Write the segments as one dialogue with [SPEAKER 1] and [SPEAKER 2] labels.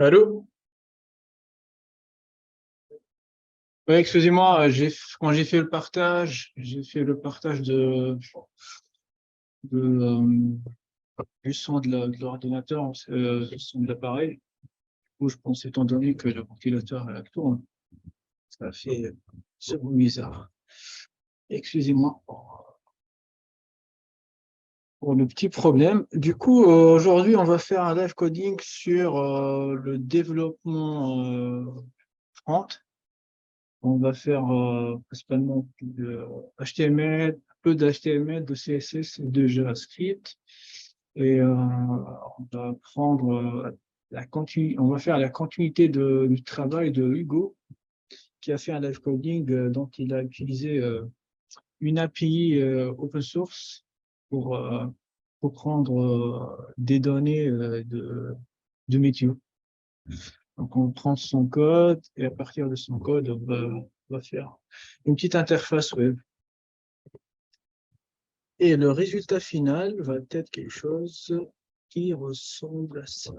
[SPEAKER 1] Allô? Ouais, excusez-moi, quand j'ai fait le partage du son de l'ordinateur, le son de l'appareil. Où je pense, étant donné que le ventilateur tourne, ça fait ce bruit bizarre. Excusez-moi pour le petit problème. Du coup, aujourd'hui, on va faire un live coding sur le développement front. On va faire principalement de HTML, peu d'HTML, de CSS et de JavaScript. Et on va prendre on va faire la continuité du travail de Hugo, qui a fait un live coding dont il a utilisé une API open source pour, euh, pour prendre des données de météo. Donc, on prend son code et à partir de son code, on va faire une petite interface web. Et le résultat final va être quelque chose qui ressemble à ça.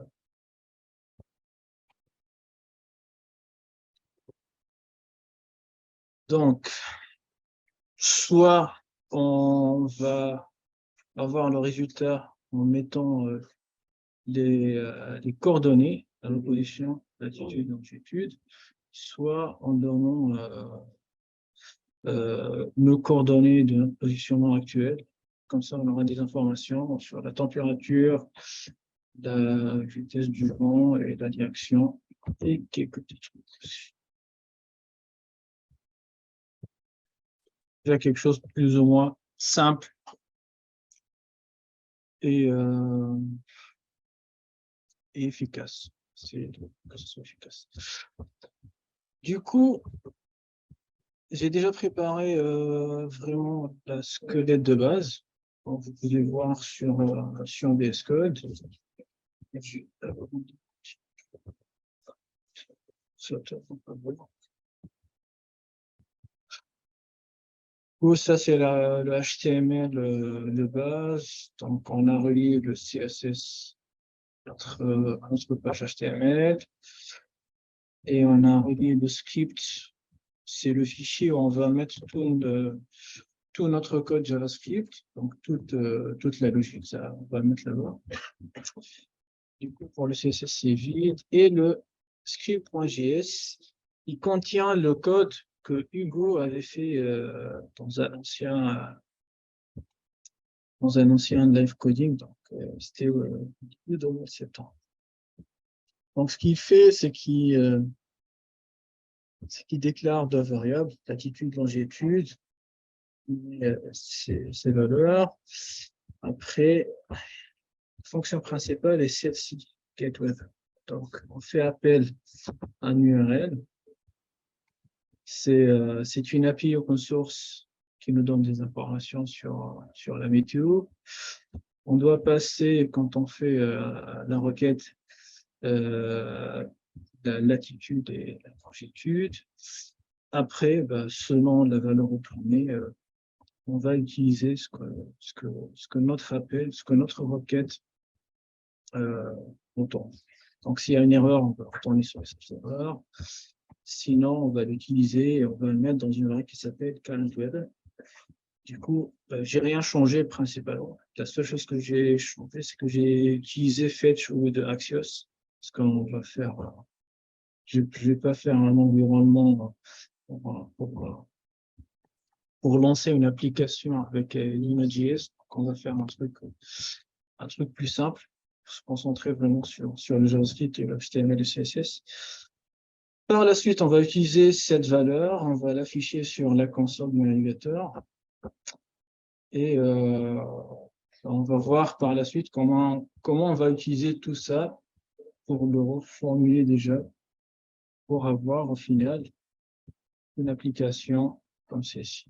[SPEAKER 1] Donc, soit on va avoir le résultat en mettant les coordonnées à l'opposition, latitude, longitude, soit en donnant nos coordonnées de notre positionnement actuel. Comme ça, on aura des informations sur la température, la vitesse du vent et la direction et quelques petits trucs. Il y a quelque chose de plus ou moins simple et, et efficace. C'est que ce soit efficace. Du coup, j'ai déjà préparé vraiment la squelette de base. Donc, vous pouvez voir sur VS Code. Ça, c'est le HTML de base. Donc, on a relié le CSS entre pages HTML et on a relié le script. C'est le fichier où on va mettre tout notre code JavaScript, donc toute la logique, ça, on va le mettre là-bas. Du coup, pour le CSS, c'est vide. Et le script.js, il contient le code que Hugo avait fait dans un ancien live coding, donc c'était au début de septembre. Donc, ce qu'il fait, c'est qu'il déclare deux variables, latitude, longitude, ces valeurs. Après, la fonction principale est celle-ci, getWeather. Donc, on fait appel à un URL. C'est une API open source qui nous donne des informations sur la météo. On doit passer, quand on fait la requête, la latitude et la longitude. Après, selon la valeur retournée, on va utiliser ce que notre appel, ce que notre requête retourne. Donc, s'il y a une erreur, on va retourner sur cette erreur. Sinon, on va l'utiliser et on va le mettre dans une règle qui s'appelle current weather. Du coup, j'ai rien changé principalement. La seule chose que j'ai changé, c'est que j'ai utilisé fetch with Axios. Parce qu'on va faire, je vais pas faire un environnement pour lancer une application avec Node.js. Donc, on va faire un truc plus simple, pour se concentrer vraiment sur le JavaScript et le HTML et le CSS. Par la suite, on va utiliser cette valeur, on va l'afficher sur la console du navigateur et on va voir par la suite comment on va utiliser tout ça pour le reformuler déjà, pour avoir au final une application comme celle-ci.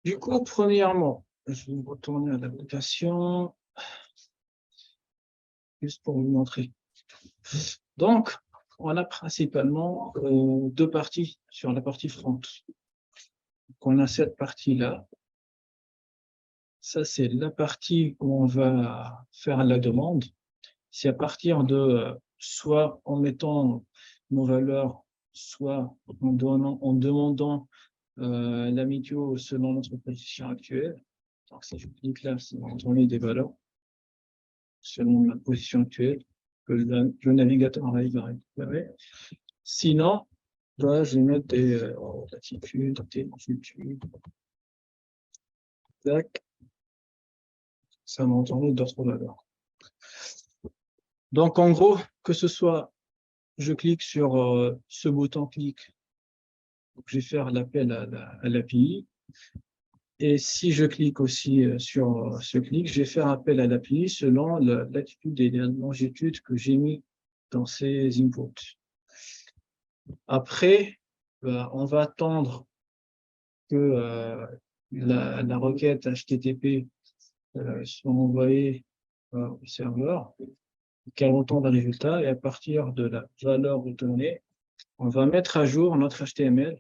[SPEAKER 1] Du coup, premièrement, je vais retourner à l'application juste pour vous montrer. Donc, on a principalement deux parties sur la partie front. Donc, on a cette partie-là. Ça, c'est la partie où on va faire la demande. C'est à partir de soit en mettant nos valeurs, soit en demandant la météo selon notre position actuelle. Donc, si je clique là, c'est va donner des valeurs selon la position actuelle que le navigateur va récupérer. Sinon, là, je vais mettre des latitudes, des longitudes. Tac, ça va donner d'autres valeurs. Donc, en gros, que ce soit, je clique sur ce bouton clic, je vais faire l'appel à l'API. Et si je clique aussi sur ce clic, je vais faire appel à l'API selon la latitude et la longitude que j'ai mis dans ces inputs. Après, on va attendre que la requête HTTP soit envoyée au serveur, qu'elle retourne le résultat, et à partir de la valeur retournée, on va mettre à jour notre HTML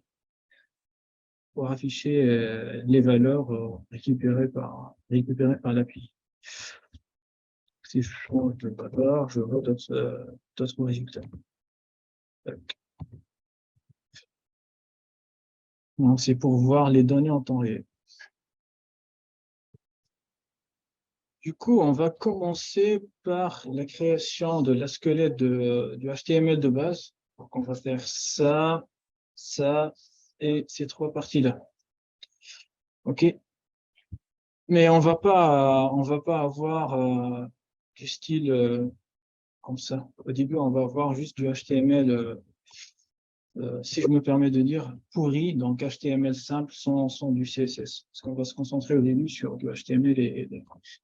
[SPEAKER 1] pour afficher les valeurs récupérées par l'API. Si je change de valeur, je vois d'autres résultats. C'est pour voir les données en temps réel. Du coup, on va commencer par la création de la squelette du HTML de base. Donc, on va faire ça, ça et ces trois parties-là. OK? Mais on va pas avoir du style comme ça. Au début, on va avoir juste du HTML, si je me permets de dire, pourri, donc HTML simple sans du CSS. Parce qu'on va se concentrer au début sur du HTML et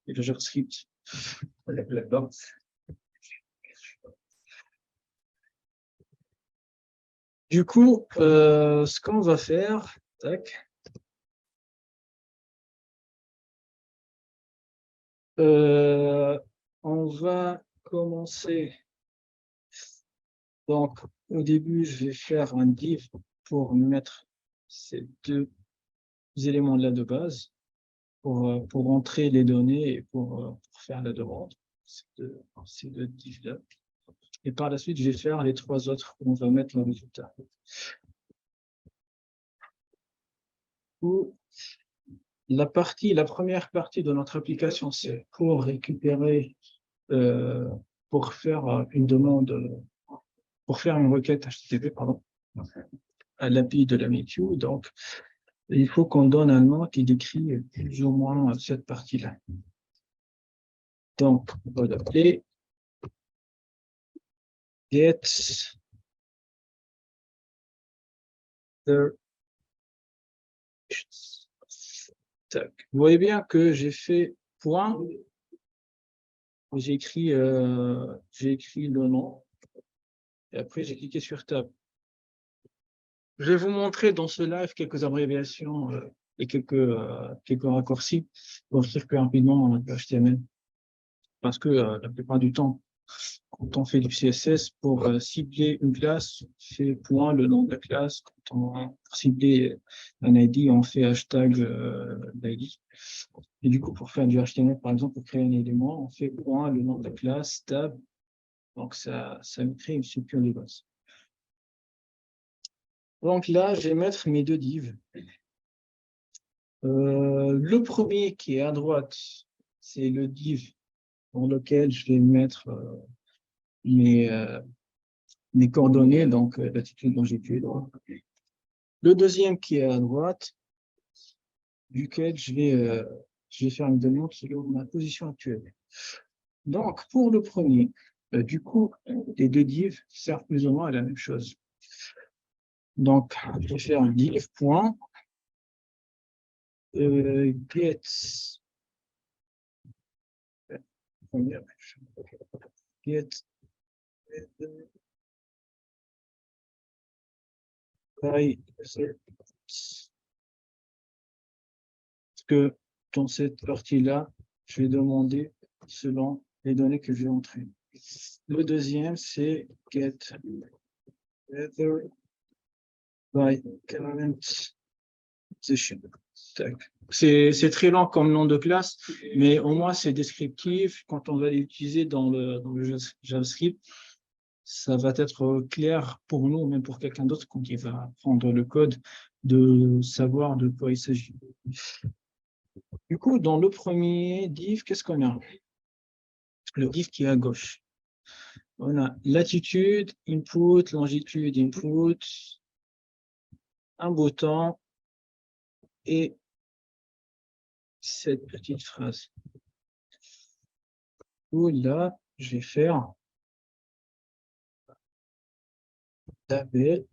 [SPEAKER 1] le JavaScript. Du coup, ce qu'on va faire, tac, on va commencer. Donc, au début, je vais faire un div pour mettre ces deux éléments-là de base, pour entrer les données et pour faire la demande. Ces deux divs-là. Et par la suite, je vais faire les trois autres où on va mettre le résultat. La première partie de notre application, c'est pour récupérer, pour faire une demande, pour faire une requête HTTP, pardon, à l'API de la météo. Donc, il faut qu'on donne un nom qui décrit plus ou moins cette partie-là. Donc, on va l'appeler get the. Vous voyez bien que j'ai fait point, j'ai écrit le nom, et après j'ai cliqué sur tab. Je vais vous montrer dans ce live quelques abréviations et quelques raccourcis pour écrire plus rapidement en HTML. Parce que la plupart du temps, quand on fait du CSS, pour cibler une classe, on fait point le nom de la classe. Quand on va cibler un ID, on fait hashtag l'ID. Et du coup, pour faire du HTML, par exemple, pour créer un élément, on fait point le nom de la classe, tab. Donc, ça me crée une structure de base. Donc là, je vais mettre mes deux divs. Le premier qui est à droite, c'est le div dans lequel je vais mettre mes coordonnées, donc latitude, longitude. Le deuxième qui est à droite, duquel je vais faire une demande selon ma position actuelle. Donc, pour le premier, du coup, les deux divs servent plus ou moins à la même chose. Donc, je vais faire un div point get by parce que dans cette partie-là, je vais demander selon les données que je vais entrer. Le deuxième, c'est get weather by current position. C'est très lent comme nom de classe, mais au moins c'est descriptif. Quand on va l'utiliser dans le JavaScript, ça va être clair pour nous, même pour quelqu'un d'autre, quand il va prendre le code, de savoir de quoi il s'agit. Du coup, dans le premier div, qu'est-ce qu'on a? Le div qui est à gauche. On a latitude, input, longitude, input, un bouton et cette petite phrase. Où là, je vais faire label,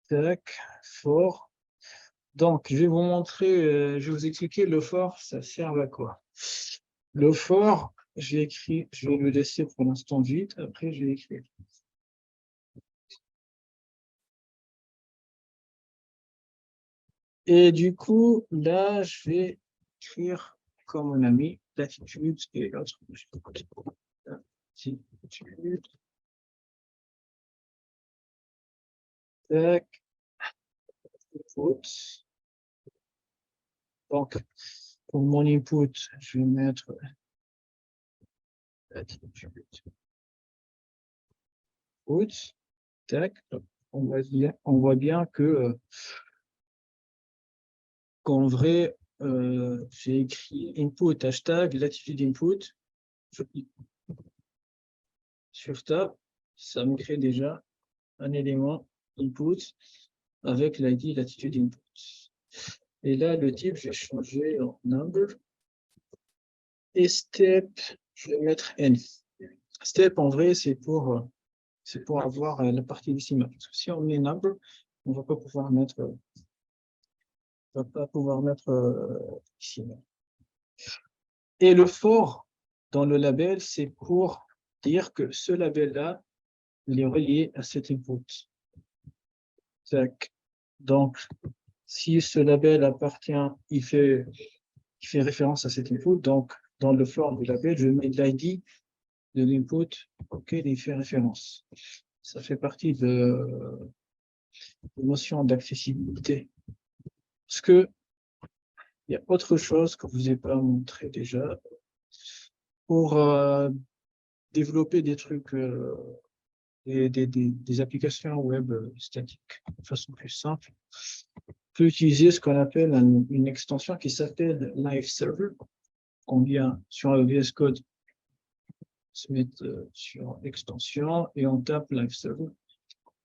[SPEAKER 1] tac, for. Donc, je vais vous montrer, je vais vous expliquer le for, ça sert à quoi. Le for, j'ai écrit, je vais le laisser pour l'instant vide, après je vais écrire. Et du coup, là, je vais écrire comme on a mis latitude et l'autre. Latitude, tac, input. Donc, pour mon input, je vais mettre latitude, input, tac. On voit bien que qu'en vrai, j'ai écrit input hashtag latitude input. Je clique sur tab, ça me crée déjà un élément input avec l'ID latitude input. Et là, le type, je vais changer en number. Et step, je vais mettre n. Step, en vrai, c'est pour avoir la partie décimale. Parce que si on met number, on ne va pas pouvoir mettre, décimale. Et le for dans le label, c'est pour dire que ce label-là, il est relié à cet input. Tac. Donc, si ce label appartient, il fait référence à cet input, donc dans le for du label, je mets l'ID de l'input auquel il fait référence. Ça fait partie de notion d'accessibilité. Parce que il y a autre chose que je vous ai pas montré déjà. Pour développer des trucs, des applications web statiques de façon plus simple, on peut utiliser ce qu'on appelle une extension qui s'appelle Live Server. On vient sur le VS Code se mettre sur extension et on tape Live Server.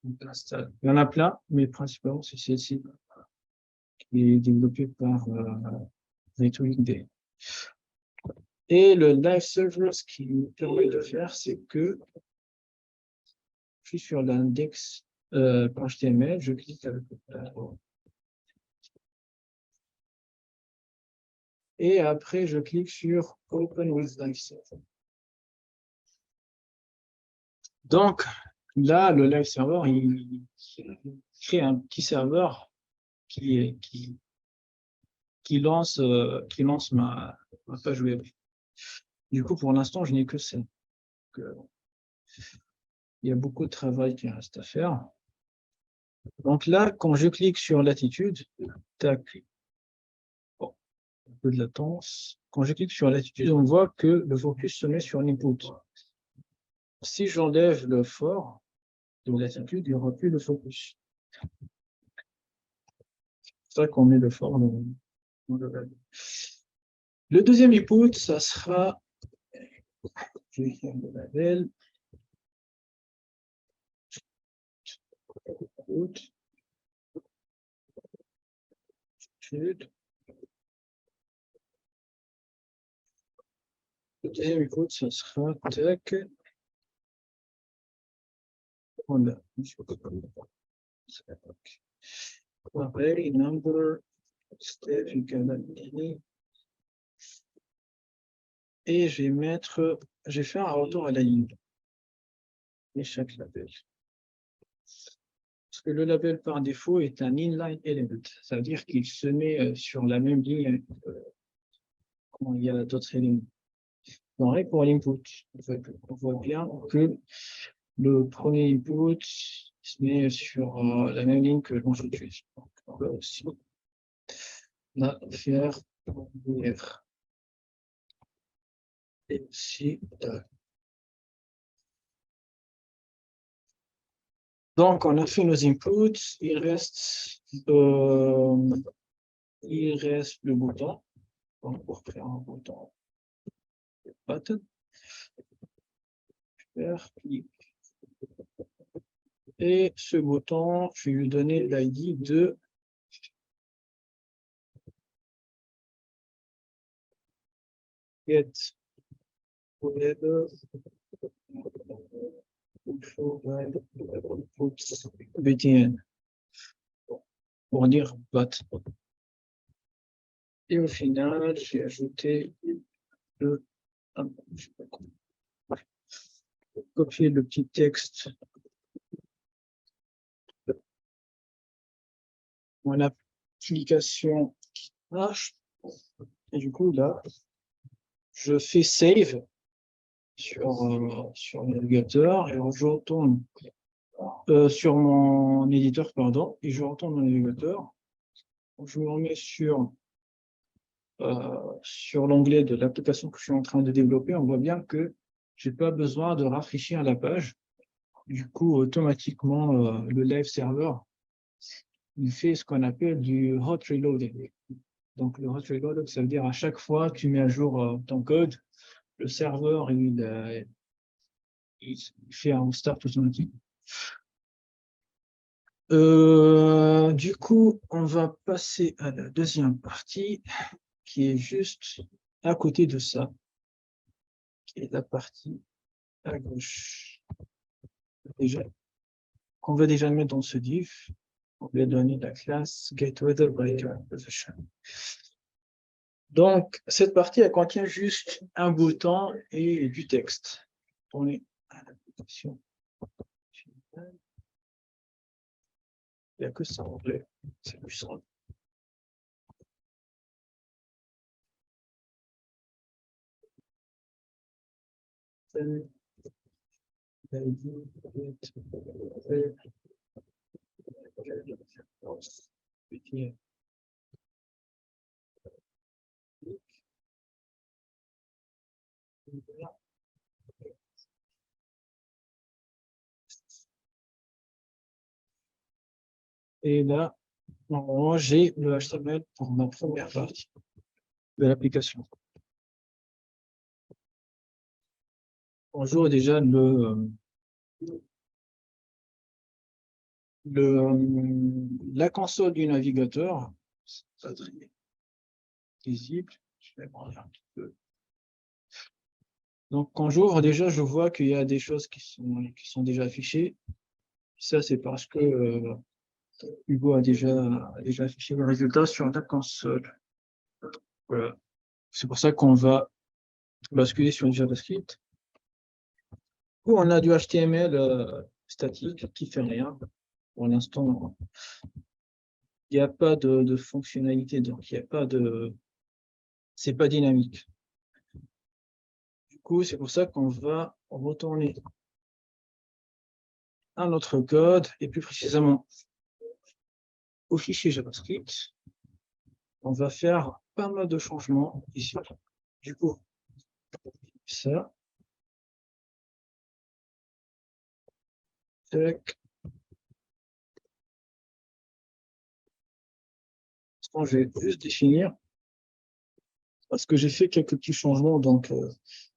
[SPEAKER 1] On installe. Il y en a plein, mais principalement c'est celle-ci qui est développée par Retweet. Et le Live Server, ce qui nous permet de faire, c'est que je suis sur l'index HTML, je clique avec le et après je clique sur Open with Live Server. Donc là, le Live Server, il crée un petit serveur qui lance ma page web. Du coup, pour l'instant, je n'ai que ça. Il y a beaucoup de travail qui reste à faire. Donc là, quand je clique sur latitude, tac, bon, un peu de latence. Quand je clique sur latitude, on voit que le focus se met sur l'input. Si j'enlève le for de latitude, il n'y aura plus de focus. C'est ça qu'on met le for dans le label. Le deuxième input, ça sera, je vais écrire le label, input, le deuxième input, ça sera tac. Voilà. Query number step et je vais faire un retour à la ligne et chaque label. Parce que le label par défaut est un inline element, ça veut dire qu'il se met sur la même ligne quand il y a d'autres éléments. Pour l'input, on voit bien que le premier input, se met sur la même ligne que longitude. Donc, on va aussi la faire venir. Et aussi, donc, on a fait nos inputs. Il reste le bouton. Donc, pour faire un bouton, button, faire clic. Et ce bouton, je vais lui donner l'ID de get web btn pour dire bat. Et au final, j'ai ajouté le copier le petit texte. Mon application marche. Et du coup, là, je fais save sur le navigateur et je retourne sur mon éditeur, pardon, et je retourne mon navigateur. Je me remets sur l'onglet de l'application que je suis en train de développer. On voit bien que je n'ai pas besoin de rafraîchir la page. Du coup, automatiquement, le live server, il fait ce qu'on appelle du hot reloading. Donc, le hot reloading, ça veut dire à chaque fois que tu mets à jour ton code, le serveur, il fait un start automatique. Du coup, on va passer à la deuxième partie, qui est juste à côté de ça, qui est la partie à gauche. Déjà, qu'on va déjà mettre dans ce div. On va donner la classe getWeatherBreaker.position. Donc, cette partie, elle contient juste un bouton et du texte. On est à l'application. Il n'y a que ça en anglais. C'est plus simple. Et là, normalement, j'ai le HTML pour ma première partie de l'application. Bonjour, déjà la console du navigateur, c'est pas très visible. Je vais prendre un petit peu. Donc, quand j'ouvre, déjà, je vois qu'il y a des choses qui sont déjà affichées. Ça, c'est parce que Hugo a déjà affiché le résultat sur la console. Voilà. C'est pour ça qu'on va basculer sur du JavaScript. Où on a du HTML statique qui fait rien. Pour l'instant, il n'y a pas de fonctionnalité, donc il n'y a pas de. C'est pas dynamique. Du coup, c'est pour ça qu'on va retourner à notre code et plus précisément au fichier JavaScript. On va faire pas mal de changements ici. Du coup, ça. Tac. Je vais juste définir parce que j'ai fait quelques petits changements, donc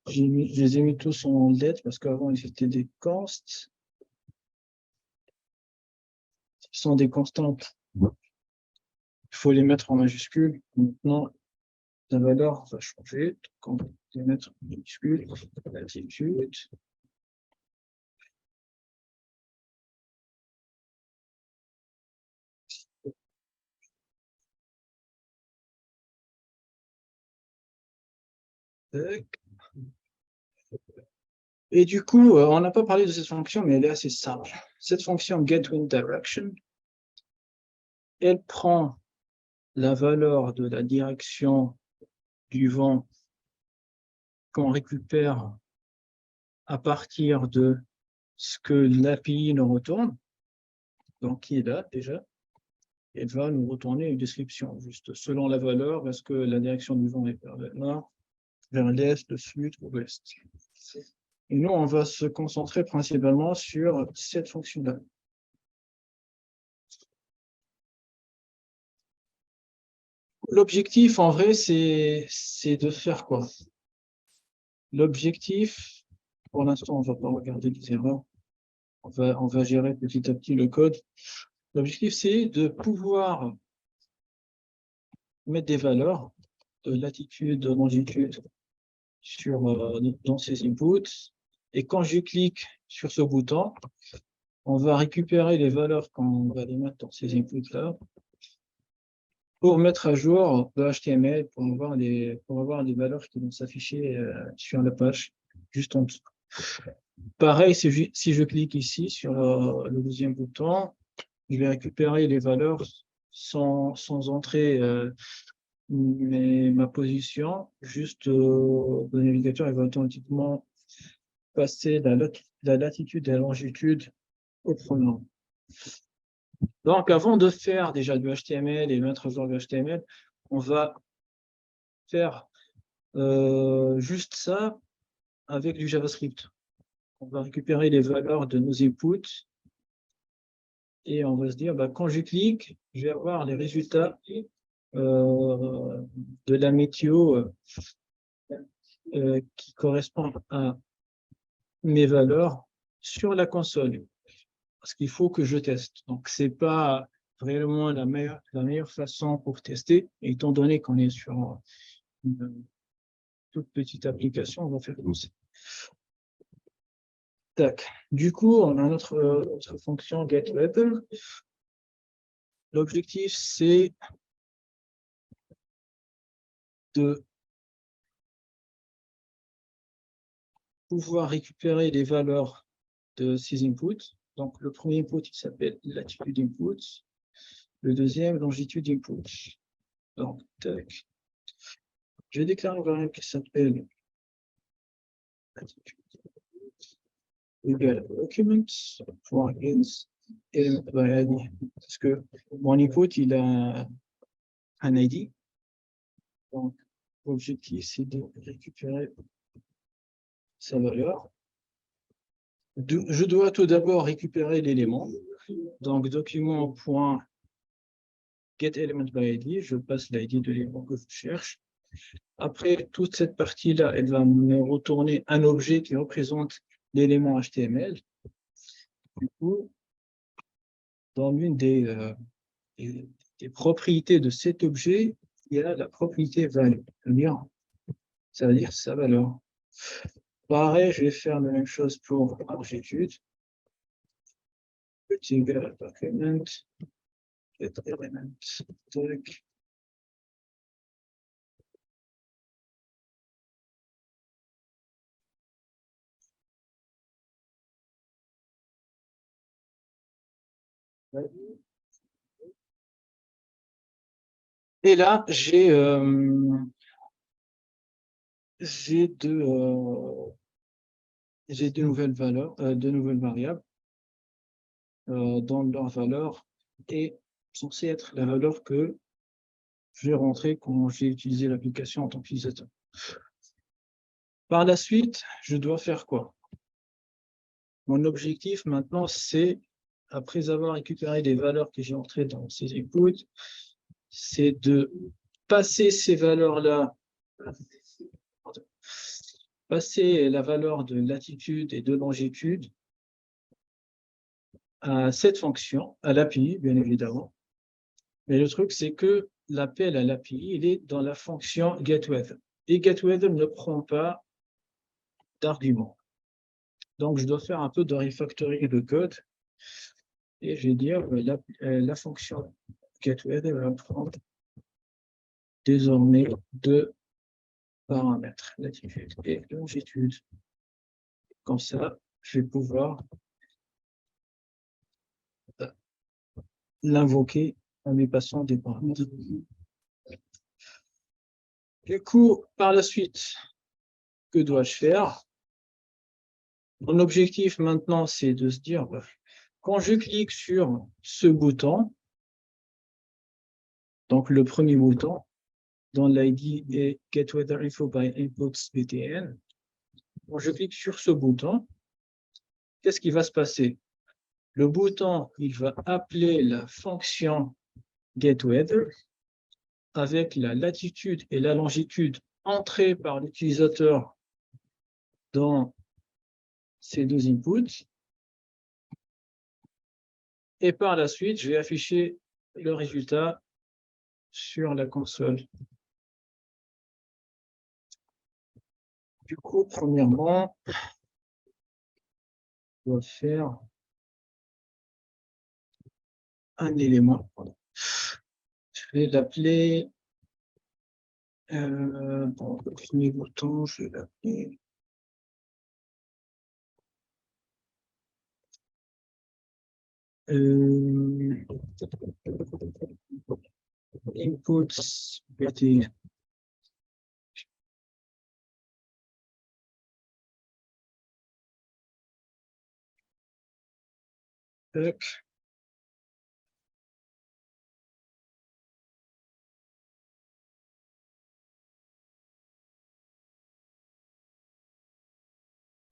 [SPEAKER 1] je les ai mis tous en lettres parce qu'avant ils étaient des consts. Ils sont des constantes. Il faut les mettre en majuscule. Maintenant, la valeur va changer. Donc, on va les mettre en majuscule. Latitude. Et du coup, on n'a pas parlé de cette fonction, mais elle est assez simple. Cette fonction getWindDirection, elle prend la valeur de la direction du vent qu'on récupère à partir de ce que l'API nous retourne. donc qui est là déjà, et va nous retourner une description, juste selon la valeur, est-ce que la direction du vent est vers le nord, vers l'est, le sud ou l'ouest. Et nous, on va se concentrer principalement sur cette fonction-là. L'objectif, en vrai, c'est de faire quoi? L'objectif, pour l'instant, on ne va pas regarder les erreurs. On va gérer petit à petit le code. L'objectif, c'est de pouvoir mettre des valeurs de latitude, de longitude dans ces inputs. Et quand je clique sur ce bouton, on va récupérer les valeurs qu'on va les mettre dans ces inputs-là pour mettre à jour le HTML, pour avoir des valeurs qui vont s'afficher sur la page, juste en dessous. Pareil, si je clique ici sur le deuxième bouton, je vais récupérer les valeurs sans entrer ma position. Juste le navigateur il va automatiquement passer la latitude et la longitude au pronom. Donc, avant de faire déjà du HTML et mettre à jour le HTML, on va faire juste ça avec du JavaScript. On va récupérer les valeurs de nos inputs et on va se dire, bah, quand je clique, je vais avoir les résultats de la météo qui correspondent à mes valeurs sur la console. Parce qu'il faut que je teste. Donc, ce n'est pas vraiment la meilleure façon pour tester, étant donné qu'on est sur une toute petite application, on va faire comme ça. Tac. Du coup, on a notre fonction getWeb. L'objectif, c'est de pouvoir récupérer les valeurs de ces inputs. Donc, le premier input, il s'appelle latitude input. Le deuxième, longitude input. Donc, tac. Je vais déclarer une variable qui s'appelle latitude égale documents.ins element by ID. Parce que mon input, il a un ID. Donc, l'objectif, c'est de récupérer sa valeur. Je dois tout d'abord récupérer l'élément. Donc, document.getElementById, je passe l'ID de l'élément que je cherche. Après, toute cette partie-là, elle va me retourner un objet qui représente l'élément HTML. Du coup, dans l'une des propriétés de cet objet, il y a la propriété value. Ça veut dire sa valeur. Pareil, je vais faire la même chose pour longitude. Petit égal document, get element, tac. Et là, j'ai deux nouvelles valeurs, deux nouvelles variables dont leur valeur est censée être la valeur que je vais rentrer quand j'ai utilisé l'application en tant qu'utilisateur. Par la suite, je dois faire quoi? Mon objectif maintenant, c'est, après avoir récupéré les valeurs que j'ai entrées dans ces inputs, c'est de passer ces valeurs-là, passer la valeur de latitude et de longitude à cette fonction, à l'API, bien évidemment. Mais le truc, c'est que l'appel à l'API, il est dans la fonction getWeather. Et getWeather ne prend pas d'argument. Donc, je dois faire un peu de refactoring de code. Et je vais dire, la fonction getWeather va prendre désormais deux paramètres, latitude et longitude. Comme ça, je vais pouvoir l'invoquer en lui passant des paramètres. Du coup, par la suite, que dois-je faire? Mon objectif maintenant, c'est de se dire, Quand je clique sur ce bouton, donc le premier bouton, dont l'ID est Get Weather Info by Inputs BTN, quand je clique sur ce bouton, qu'est-ce qui va se passer? Le bouton, il va appeler la fonction getWeather avec la latitude et la longitude entrées par l'utilisateur dans ces deux inputs. Et par la suite, je vais afficher le résultat sur la console. Du coup, premièrement, on va faire un élément. Je vais l'appeler, bon, le premier bouton, je vais l'appeler inputs BTN.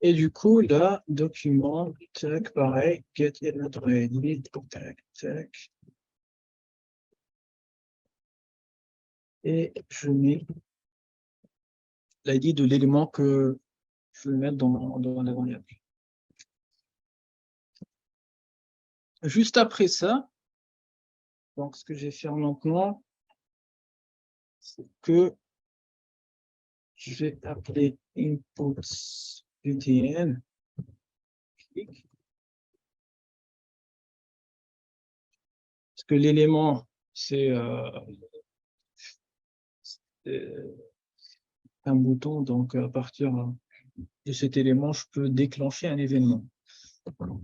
[SPEAKER 1] Et du coup, là, document, tac, pareil, get element ready, tac, tac. Et je mets l'ID de l'élément que je veux mettre dans la variable. Juste après ça, donc ce que je vais faire maintenant, c'est que je vais appeler inputs UTN. Parce que l'élément, c'est un bouton, donc à partir de cet élément, je peux déclencher un événement.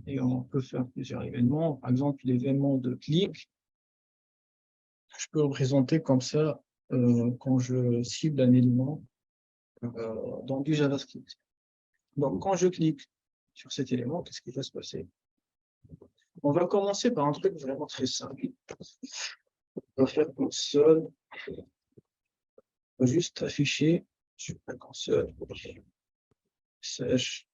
[SPEAKER 1] Et on peut faire plusieurs événements. Par exemple, l'événement de clic, je peux représenter comme ça quand je cible un élément dans du JavaScript. Donc, quand je clique sur cet élément, qu'est-ce qui va se passer? On va commencer par un truc vraiment très simple. On va faire console, on va juste afficher sur la console sèche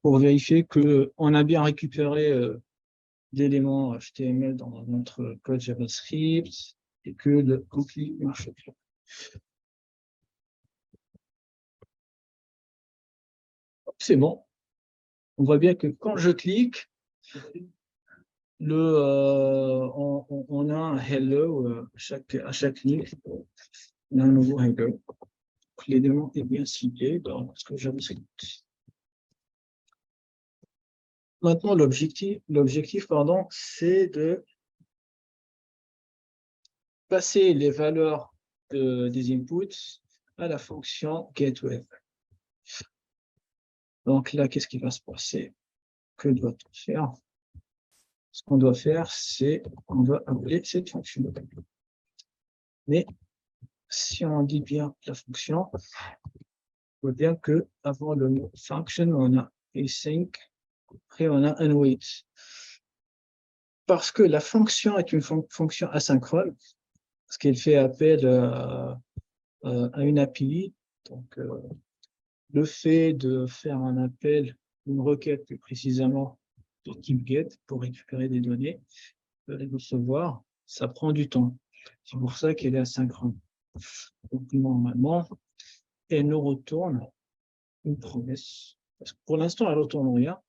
[SPEAKER 1] pour vérifier qu'on a bien récupéré d'éléments HTML dans notre code JavaScript et que le cookie marche bien. C'est bon. On voit bien que quand je clique, on a un hello à chaque ligne. On a un nouveau hello. L'élément est bien ciblé dans ce que JavaScript. Maintenant, l'objectif, c'est de passer les valeurs des inputs à la fonction getWeather. Donc là, qu'est-ce qui va se passer? Que doit-on faire? Ce qu'on doit faire, c'est qu'on doit appeler cette fonction. Mais si on dit bien la fonction, on voit bien que avant le mot function, on a async, après on a unwait. Parce que la fonction est une fonction asynchrone, parce qu'elle fait appel à une API. Donc, le fait de faire un appel, une requête plus précisément de type get pour récupérer des données, les recevoir, ça prend du temps. C'est pour ça qu'elle est asynchrone. Donc, normalement, elle nous retourne une promesse. Parce que pour l'instant, elle ne retourne rien.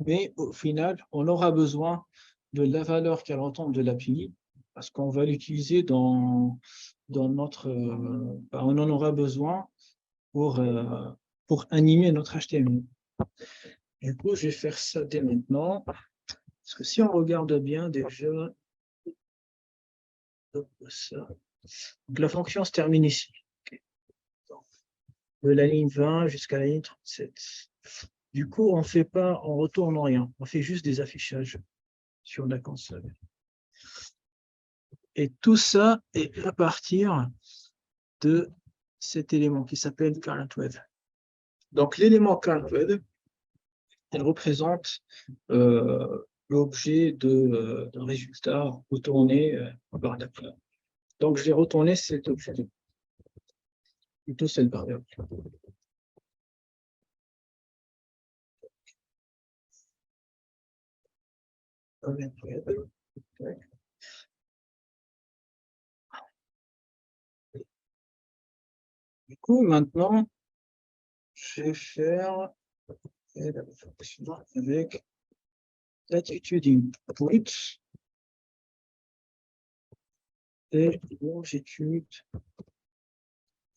[SPEAKER 1] Mais au final, on aura besoin de la valeur qu'elle retourne de l'API parce qu'on va l'utiliser dans notre... on en aura besoin pour animer notre HTML. Du coup, je vais faire ça dès maintenant. Parce que si on regarde bien déjà, ça. Donc, la fonction se termine ici. Okay. De la ligne 20 jusqu'à la ligne 37. Du coup, on ne retourne rien. On fait juste des affichages sur la console. Et tout ça est à partir de cet élément qui s'appelle current weather. Donc, l'élément current weather, elle représente l'objet d'un résultat retourné par la classe. Donc, je vais retourner cet objet, plutôt cette variable. Du coup, maintenant, je vais faire la fonction avec l'attitude input et longitude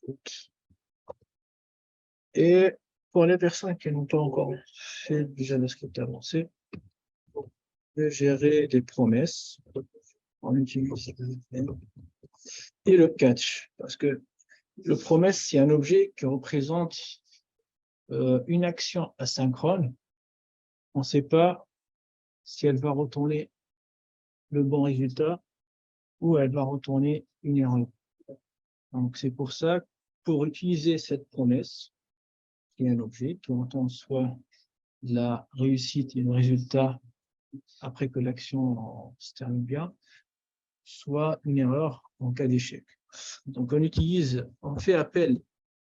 [SPEAKER 1] output. Et pour les personnes qui n'ont pas encore fait du JavaScript avancé, de gérer les promesses en utilisant et le catch. Parce que le promesse, c'est un objet qui représente une action asynchrone. On ne sait pas si elle va retourner le bon résultat ou elle va retourner une erreur. Donc, c'est pour ça, pour utiliser cette promesse, qui est un objet qui retourne soit la réussite et le résultat après que l'action se termine bien, soit une erreur en cas d'échec. Donc, on fait appel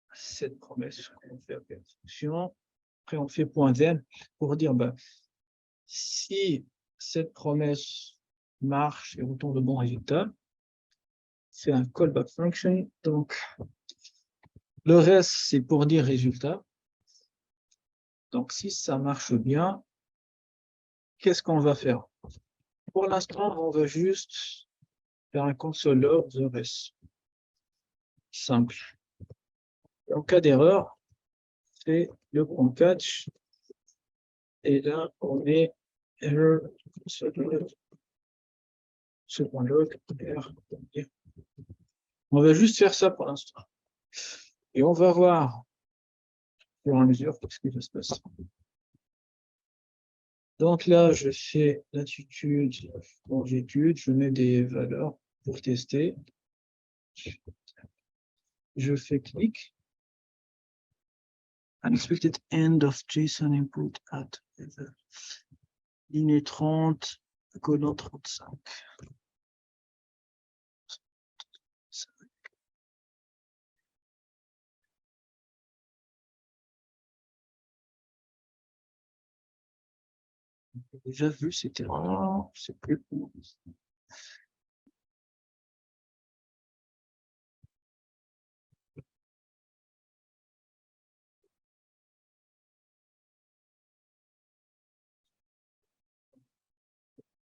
[SPEAKER 1] à cette promesse, on fait appel à la fonction, après on fait point .then pour dire, si cette promesse marche et retourne le bon résultat, c'est un callback function. Donc, le reste, c'est pour dire résultat. Donc, si ça marche bien, qu'est-ce qu'on va faire? Pour l'instant, on va juste faire un console log the rest. Simple. En cas d'erreur, c'est le point catch. Et là, on met error console log. Ce point log, error. On va juste faire ça pour l'instant. Et on va voir, au fur et à mesure, qu'est-ce qui va se passer. Donc là, je fais l'attitude, longitude, je mets des valeurs pour tester. Je fais clic. Unexpected end of JSON input at ligne 30, colonne 35. J'ai déjà vu, c'était vraiment, c'est plus cool.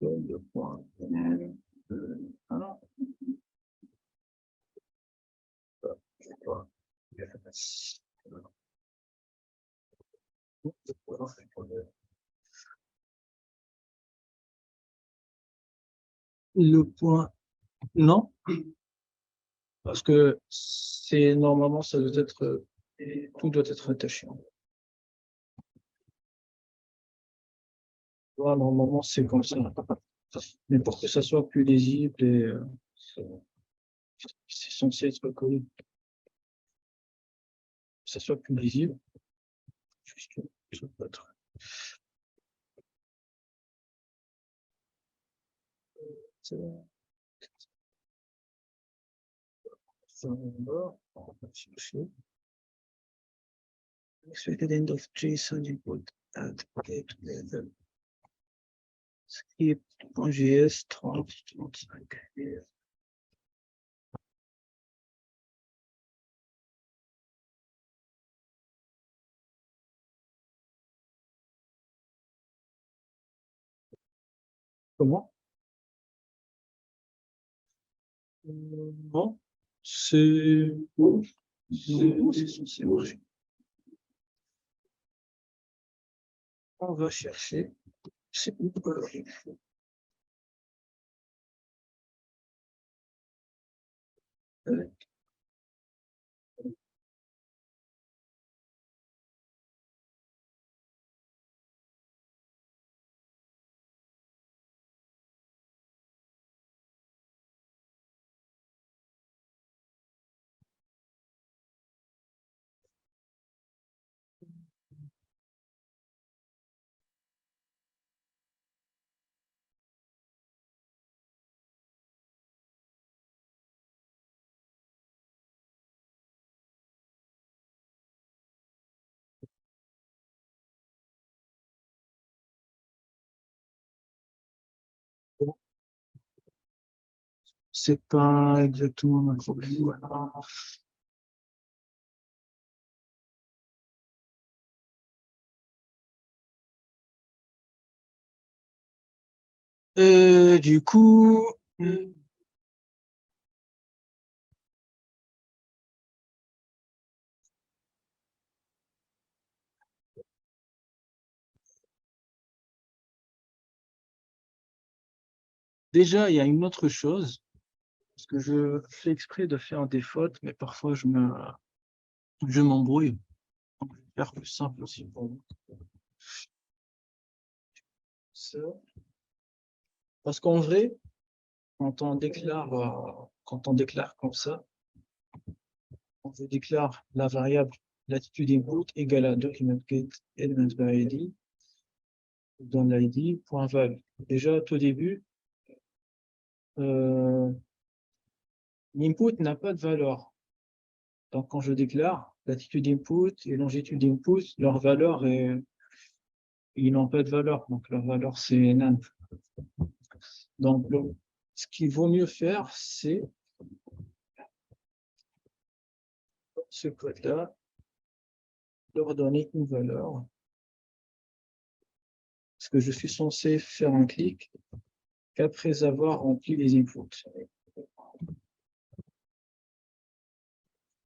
[SPEAKER 1] Le point. Le point, non, parce que c'est normalement, ça doit être, tout doit être attaché. Voilà, normalement, c'est comme ça. Mais pour que ça soit plus lisible et c'est censé être collé, que ça soit plus lisible, juste, ça peut être. Ça va, on va chercher. Expected end of JSON input at get level. Script.js 30-35. Comment? Non, c'est censé marcher. On va chercher. C'est où? C'est pas exactement un problème. Voilà. Du coup, déjà, il y a une autre chose, parce que je fais exprès de faire des fautes, mais parfois je m'embrouille. Donc, je vais faire plus simple aussi pour vous. Ça. Parce qu'en vrai, quand on déclare comme ça, on déclare la variable latitude input égale à document_get_element_id dans l'id point val. Déjà, au tout début, euh, l'input n'a pas de valeur. Donc, quand je déclare latitude input et longitude input, leur valeur est, ils n'ont pas de valeur. Donc, leur valeur, c'est none. Donc, ce qu'il vaut mieux faire, c'est ce code-là, leur donner une valeur. Parce que je suis censé faire un clic qu'après avoir rempli les inputs.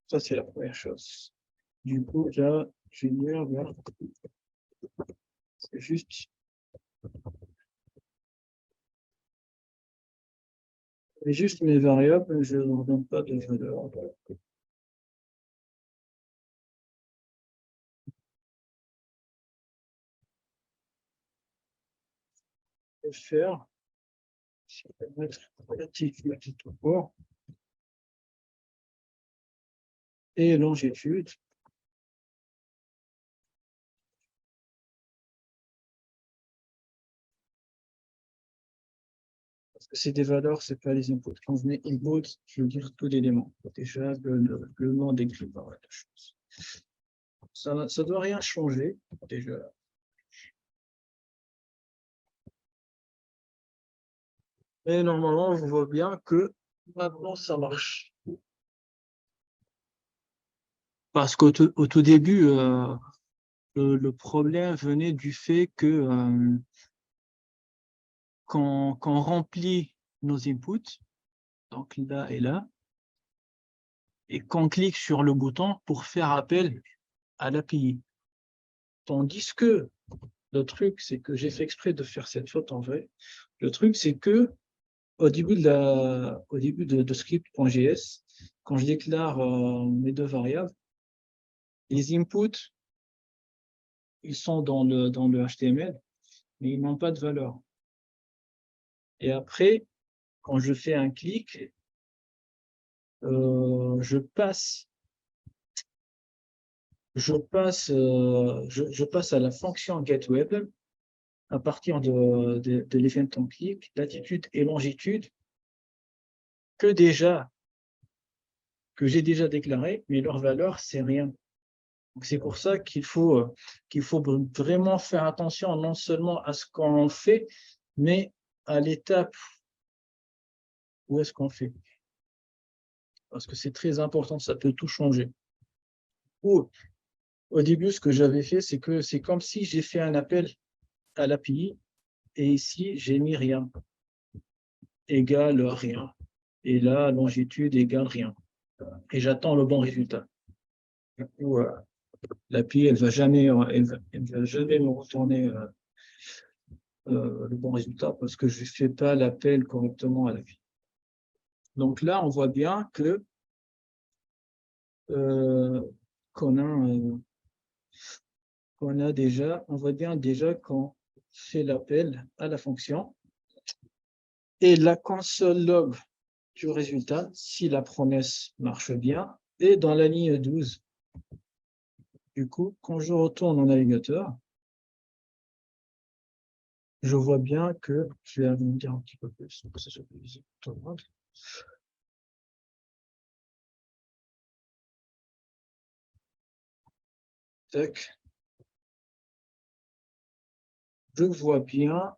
[SPEAKER 1] Ça, c'est la première chose. Du coup, là, je vais dire, là, c'est juste mes variables, je ne donne pas de valeur. Je vais faire, je vais mettre relativement tout court et longitude. Parce que c'est des valeurs, c'est pas les inputs. Quand je mets input, je veux dire tout l'élément. Déjà, le nom décrit pas mal de choses. Ça ne doit rien changer, déjà. Et normalement, on voit bien que maintenant, ça marche. Parce au tout début, le problème venait du fait que quand on remplit nos inputs, donc là et là, et qu'on clique sur le bouton pour faire appel à l'API. Tandis que le truc, c'est que j'ai fait exprès de faire cette faute en vrai. Le truc, c'est que au début de script.js, quand je déclare mes deux variables, les inputs, ils sont dans le HTML, mais ils n'ont pas de valeur. Et après, quand je fais un clic, je passe je passe à la fonction getWeb à partir de l'event on click, latitude et longitude que déjà que j'ai déjà déclaré, mais leur valeur c'est rien. C'est pour ça qu'il faut vraiment faire attention non seulement à ce qu'on fait, mais à l'étape où est-ce qu'on fait. Parce que c'est très important, ça peut tout changer. Ou, au début, ce que j'avais fait, c'est que c'est comme si j'ai fait un appel à l'API et ici, j'ai mis rien, égale rien. Et là, longitude égale rien. Et j'attends le bon résultat. Du coup, l'API, elle va jamais me retourner le bon résultat parce que je ne fais pas l'appel correctement à l'API. Donc là, on voit bien que euh, qu'on a, on voit bien déjà qu'on fait l'appel à la fonction et la console log du résultat, si la promesse marche bien, est dans la ligne 12. Du coup, quand je retourne au navigateur, je vois bien que je vais agrandir un petit peu plus pour que ça soit plus visible. Tac. Je vois bien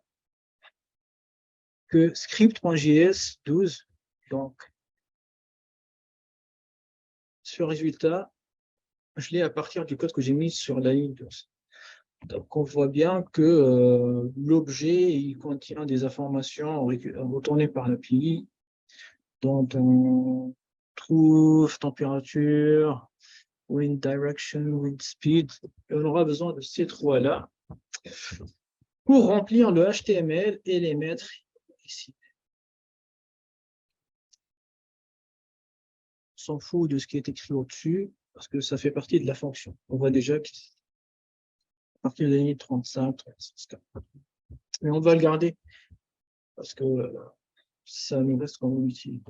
[SPEAKER 1] que script.js 12 Donc, ce résultat, je l'ai à partir du code que j'ai mis sur la ligne 12. Donc, on voit bien que l'objet, il contient des informations retournées par l'API, dont on trouve température, wind direction, wind speed. Et on aura besoin de ces trois-là pour remplir le HTML et les mettre ici. On s'en fout de ce qui est écrit au-dessus, parce que ça fait partie de la fonction. On voit déjà qu'à partir de la ligne 35, 36, mais on va le garder, parce que ça nous reste comme outil.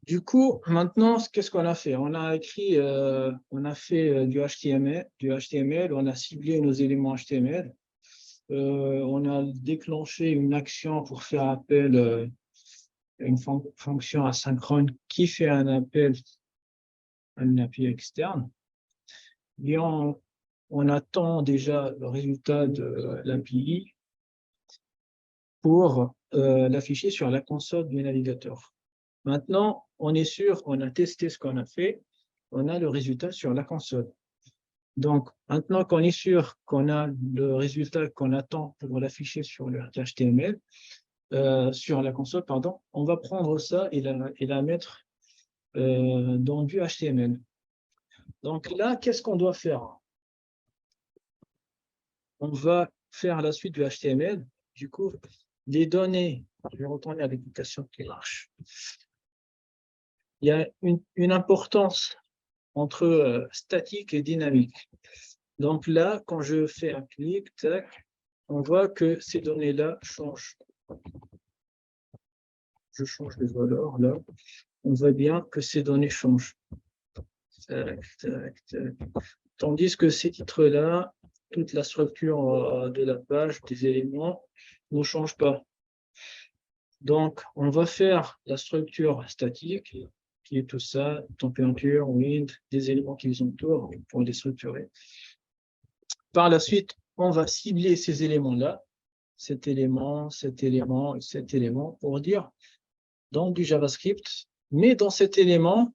[SPEAKER 1] Du coup, maintenant, qu'est-ce qu'on a fait? On a écrit, on a fait du HTML, on a ciblé nos éléments HTML, on a déclenché une action pour faire appel à une fonction asynchrone qui fait un appel à une API externe. Et on attend déjà le résultat de l'API pour l'afficher sur la console du navigateur. Maintenant, on est sûr, on a testé ce qu'on a fait, on a le résultat sur la console. Donc, maintenant qu'on est sûr qu'on a le résultat qu'on attend pour l'afficher sur le HTML, sur la console, pardon, on va prendre ça et la mettre dans du HTML. Donc là, qu'est-ce qu'on doit faire? On va faire la suite du HTML. Du coup, les données, je vais retourner à l'application qui marche. Il y a une importance entre statique et dynamique. Donc là, quand je fais un clic, tac, on voit que ces données-là changent. Je change les valeurs là. On voit bien que ces données changent. Tac, tac, tac. Tandis que ces titres-là, toute la structure de la page, des éléments, ne change pas. Donc, on va faire la structure statique, qui est tout ça, température, wind, des éléments qui les entourent pour les structurer. Par la suite, on va cibler ces éléments-là, cet élément, cet élément et cet élément, pour dire dans du JavaScript, mais dans cet élément,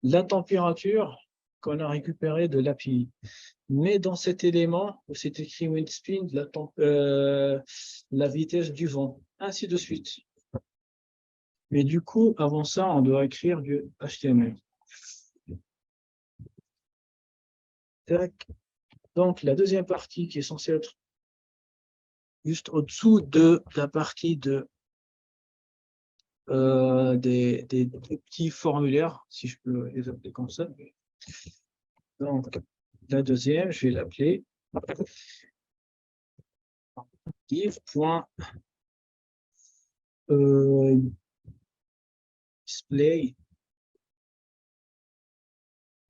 [SPEAKER 1] la température qu'on a récupérée de l'API. Mais dans cet élément, où c'est écrit wind speed, la vitesse du vent, ainsi de suite. Mais du coup, avant ça, on doit écrire du HTML. Donc, la deuxième partie qui est censée être juste au-dessous de la partie des petits formulaires, si je peux les appeler comme ça. Donc, la deuxième, je vais l'appeler div.display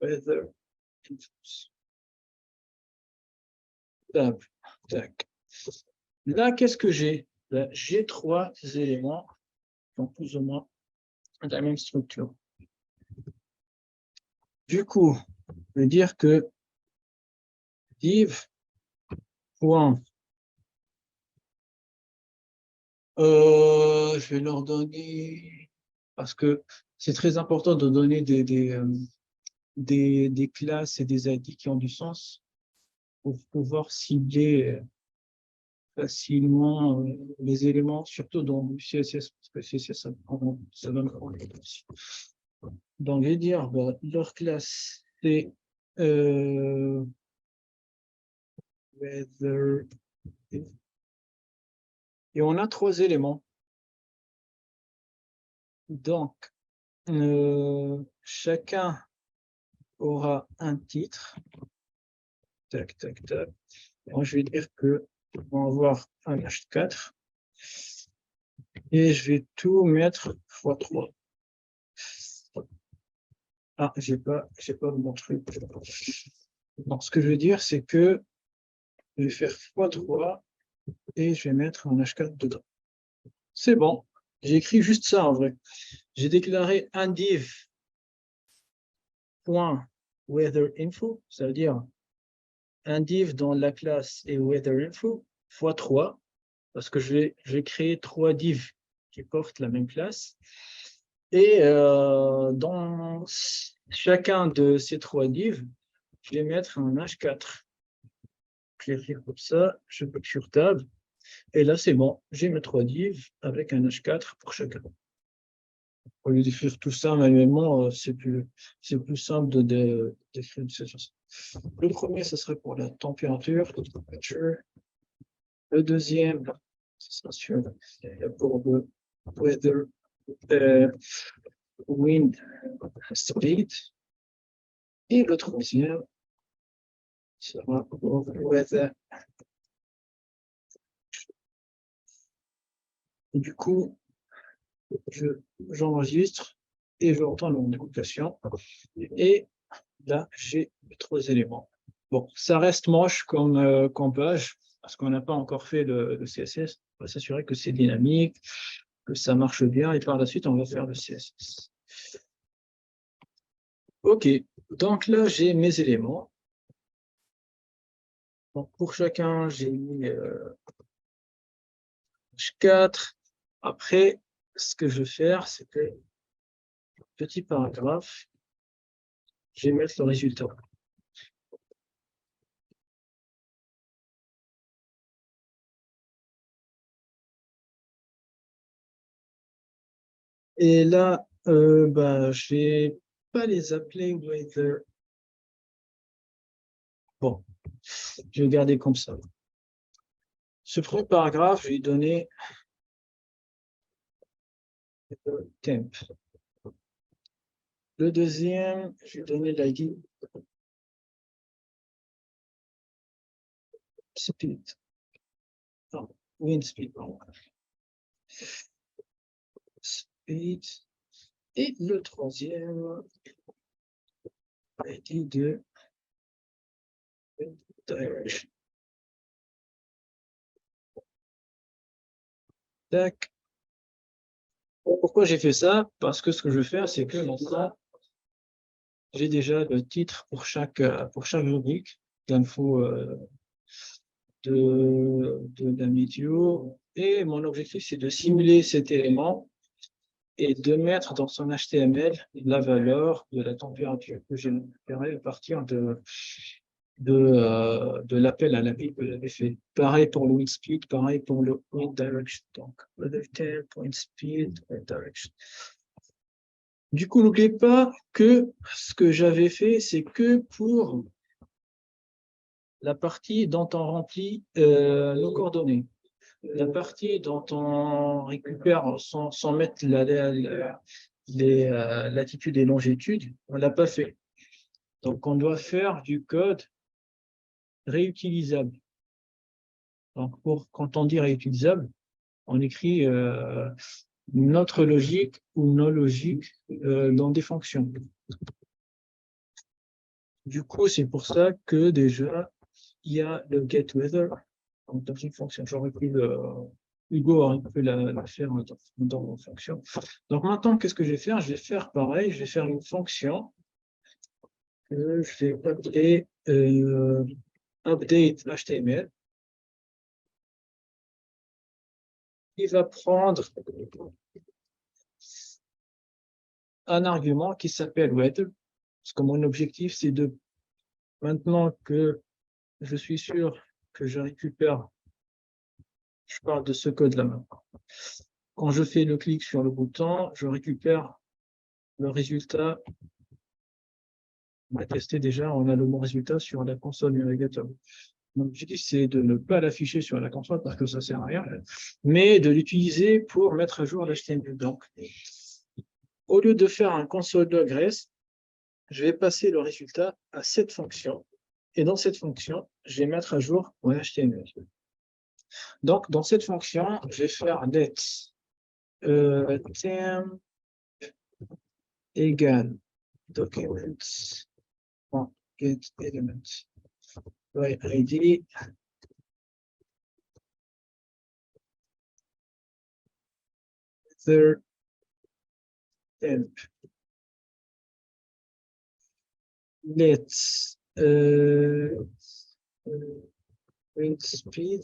[SPEAKER 1] weather. Tac. Là, qu'est-ce que j'ai? J'ai trois éléments qui ont plus ou moins la même structure. Du coup, je vais dire que div. Je vais leur donner, parce que c'est très important de donner des classes et des ID qui ont du sens pour pouvoir cibler facilement les éléments, surtout dans le CSS, parce que CSS, ça va me prendre aussi. Donc, je vais dire, leur classe, c'est weather. Et on a trois éléments. Donc, chacun aura un titre. Tac, tac, tac. Moi, je vais dire que on va avoir un H4 et je vais tout mettre x3. Ah, j'ai pas mon truc. Donc, ce que je veux dire, c'est que je vais faire x3 et je vais mettre un H4 dedans. C'est bon. J'ai écrit juste ça en vrai. J'ai déclaré un div.weatherinfo, ça veut dire un div dans la classe et weatherinfo x3, parce que je vais créer trois divs qui portent la même classe. Et dans chacun de ces trois divs, je vais mettre un H4. Je vais écrire comme ça, je clique sur Tab, et là c'est bon, j'ai mes trois divs avec un H4 pour chacun. Au lieu d'écrire tout ça manuellement, c'est plus simple d'écrire de cette façon. Le premier, ce serait pour la température. Le deuxième, ce sera pour le weather, wind speed. Et le troisième sera pour weather. Et du coup, j'enregistre et je retourne mon écoutation. Et là, j'ai les trois éléments. Bon, ça reste moche comme page, parce qu'on n'a pas encore fait le CSS. On va s'assurer que c'est dynamique, que ça marche bien, et par la suite, on va faire le CSS. OK, donc là, j'ai mes éléments. Donc, pour chacun, j'ai mis H4. Après, ce que je vais faire, c'est que, petit paragraphe, je vais mettre le résultat. Et là, je vais pas les appeler weather. Bon, je vais garder comme ça. Ce premier paragraphe, je vais donner temp. Le deuxième, je vais donner l'ID speed. Non, wind speed. Speed. Et le troisième, ID de direction. Tac. Pourquoi j'ai fait ça? Parce que ce que je veux faire, c'est que maintenant, j'ai déjà le titre pour chaque rubrique, l'info de la météo. Et mon objectif, c'est de simuler cet élément et de mettre dans son HTML la valeur de la température que j'ai récupérée à partir de l'appel à l'API que j'avais fait. Pareil pour le wind speed, pareil pour le wind direction. Donc, weather temp, wind speed, wind direction. Du coup, n'oubliez pas que ce que j'avais fait, c'est que pour la partie dont on remplit nos coordonnées. La partie dont on récupère sans mettre les latitudes et longitudes, on ne l'a pas fait. Donc, on doit faire du code réutilisable. Donc, quand on dit réutilisable, on écrit notre logique ou nos logiques dans des fonctions. Du coup, c'est pour ça que déjà, il y a le getWeather dans une fonction. J'aurais pris Hugo aurait pu la faire dans une fonction. Donc maintenant, qu'est-ce que je vais faire? Je vais faire pareil, je vais faire une fonction que je vais appeler update HTML. Il va prendre un argument qui s'appelle weather, parce que mon objectif, c'est de, maintenant que je suis sûr que je récupère, je parle de ce code-là maintenant. Quand je fais le clic sur le bouton, je récupère le résultat. On va tester déjà, on a le bon résultat sur la console du navigateur. L'objectif, c'est de ne pas l'afficher sur la console parce que ça ne sert à rien, mais de l'utiliser pour mettre à jour l'HTML. Donc, au lieu de faire un console log rest, je vais passer le résultat à cette fonction. Et dans cette fonction, je vais mettre à jour mon HTML. Donc, dans cette fonction, je vais faire let term égale documents.getElements. Right, ID third temp. Let's wind speed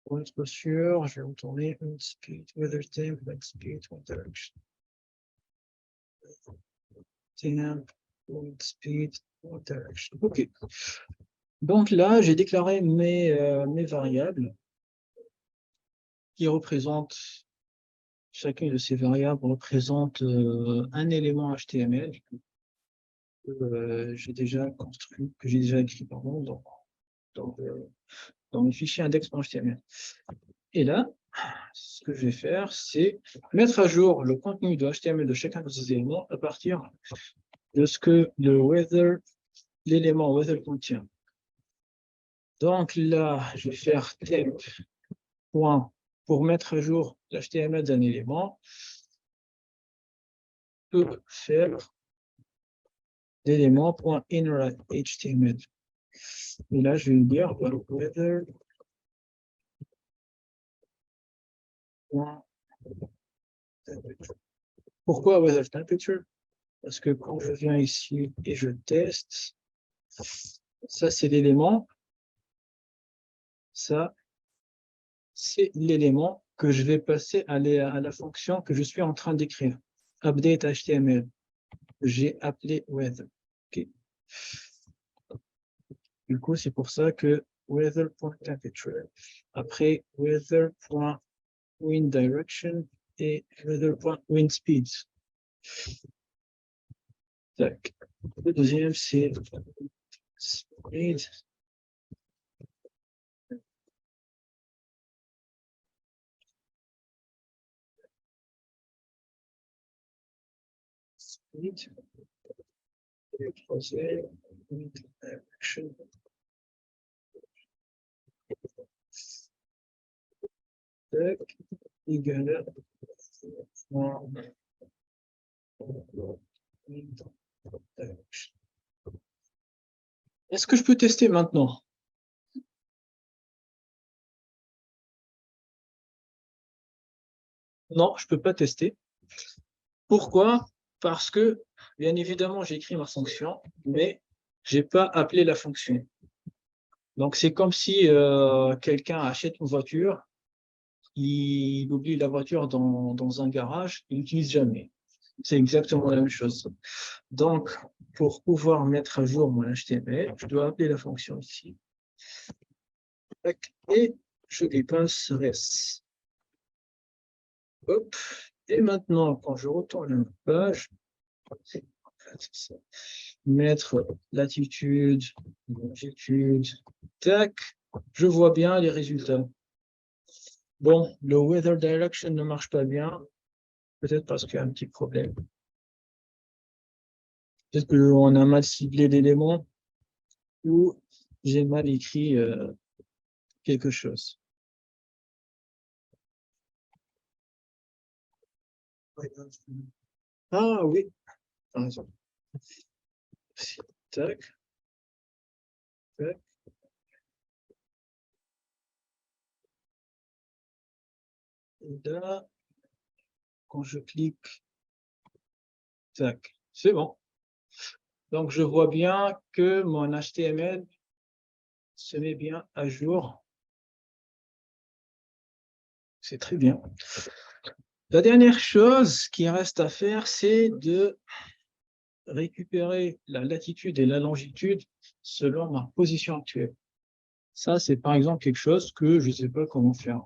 [SPEAKER 1] Pour être sûr, je vais retourner une speed, weather temp, like speed, one direction. Temp, wind speed, one direction. OK. Donc là, j'ai déclaré mes variables qui représentent, chacune de ces variables représente un élément HTML que j'ai déjà construit, que j'ai déjà écrit, pardon, dans mes fichiers index.html. Et là, ce que je vais faire, c'est mettre à jour le contenu de HTML de chacun de ces éléments à partir de ce que l'élément weather contient. Donc là, je vais faire temp point pour mettre à jour l'HTML d'un élément. Je peux faire l'élément.innerHTML. Et là, je vais dire weather. Pourquoi weather temperature? Parce que quand je viens ici et je teste, ça c'est l'élément, ça c'est l'élément que je vais passer à la fonction que je suis en train d'écrire. Update HTML. J'ai appelé weather. Okay. Du coup, c'est pour ça que weather.temperature. Après, weather.windDirection et weather.windspeed. Le deuxième, c'est speed. Speed. Et le troisième, windDirection. Égal à est-ce que je peux tester maintenant? Non, je ne peux pas tester. Pourquoi? Parce que, bien évidemment, j'ai écrit ma fonction, mais je n'ai pas appelé la fonction. Donc, c'est comme si quelqu'un achète une voiture, il oublie la voiture dans un garage, il n'utilise jamais. C'est exactement la même chose. Donc, pour pouvoir mettre à jour mon HTML, je dois appeler la fonction ici. Et je lui passe res. Hop. Et maintenant, quand je retourne la page, mettre latitude, longitude, tac, je vois bien les résultats. Bon, le weather direction ne marche pas bien, peut-être parce qu'il y a un petit problème. Peut-être qu'on a mal ciblé l'élément ou j'ai mal écrit quelque chose. Ah oui, par exemple. Tac, tac. Et là, quand je clique, tac, c'est bon. Donc, je vois bien que mon HTML se met bien à jour. C'est très bien. La dernière chose qui reste à faire, c'est de récupérer la latitude et la longitude selon ma position actuelle. Ça, c'est par exemple quelque chose que je ne sais pas comment faire.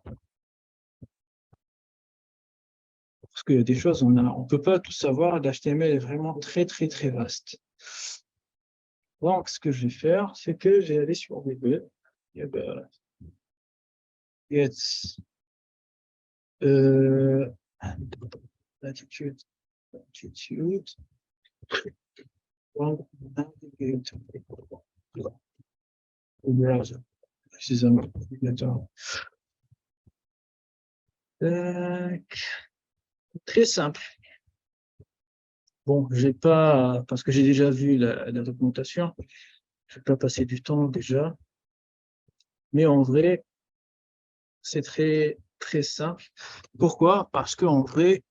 [SPEAKER 1] Parce qu'il y a des choses, on ne peut pas tout savoir. L'HTML est vraiment très, très, très vaste. Donc, ce que je vais faire, c'est que je vais aller sur Google. Latitude, longitude. Browser. Précisément. Très simple. Bon, j'ai pas, parce que j'ai déjà vu la documentation, je vais pas passer du temps déjà. Mais en vrai, c'est très, très simple. Pourquoi? Parce qu'en vrai,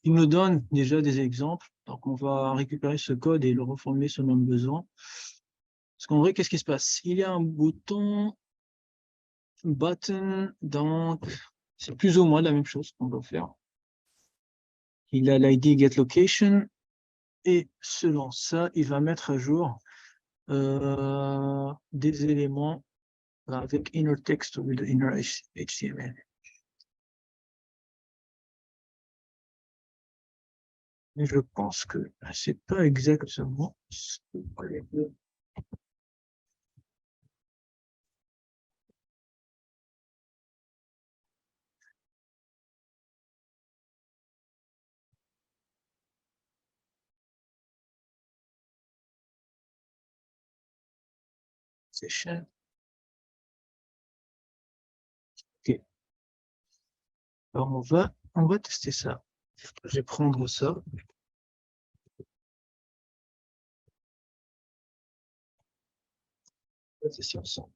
[SPEAKER 1] il nous donne déjà des exemples. Donc, on va récupérer ce code et le reformuler selon le besoin. Parce qu'en vrai, qu'est-ce qui se passe? Il y a un bouton button, donc c'est plus ou moins la même chose qu'on doit faire. Il a l'ID getLocation et selon ça, il va mettre à jour des éléments avec inner text ou de inner HTML. Mais je pense que c'est pas exactement ce que c'est cher. Ok. Alors on va tester ça. Je vais prendre ça. On va tester ensemble.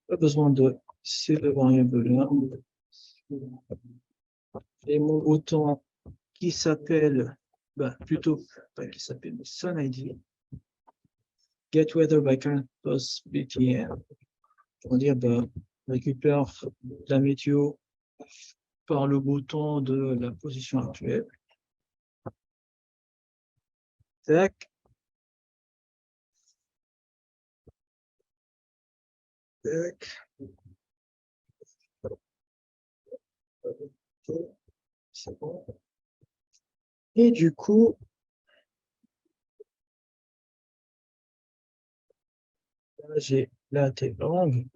[SPEAKER 1] Pas besoin de ces deux variables-là. Et mon bouton qui s'appelle, plutôt, pas qui s'appelle Sun ID, Get Weather by Current Post BTN. Pour dire, récupère la météo par le bouton de la position actuelle. Tac. Tac. C'est bon. Et du coup, là, j'ai la langue.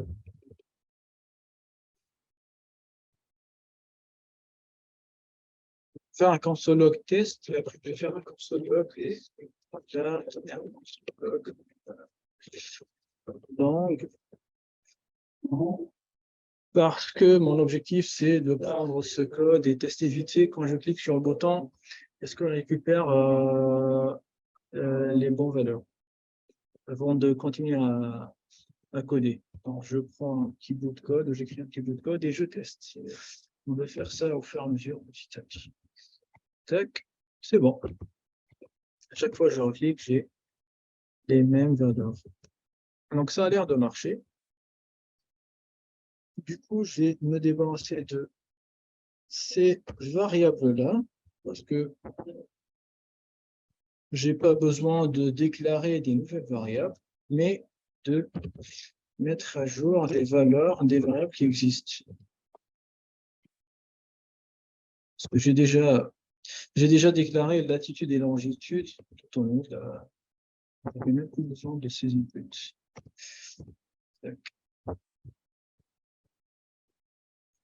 [SPEAKER 1] Faire un console log test, et après je vais faire un console log et là, langue. Parce que mon objectif, c'est de prendre ce code et tester vite fait quand je clique sur le bouton, est-ce que je récupère les bonnes valeurs avant de continuer à coder. Donc, je prends un petit bout de code, j'écris un petit bout de code et je teste. On va faire ça au fur et à mesure, petit à petit. Tac, c'est bon. À chaque fois que je clique, j'ai les mêmes valeurs. Donc, ça a l'air de marcher. Du coup, je vais me débarrasser de ces variables-là parce que j'ai pas besoin de déclarer des nouvelles variables, mais de mettre à jour les valeurs des variables qui existent. Parce que j'ai déjà déclaré latitude et longitude tout au long de la. Je vais même plus besoin de ces inputs. Tac.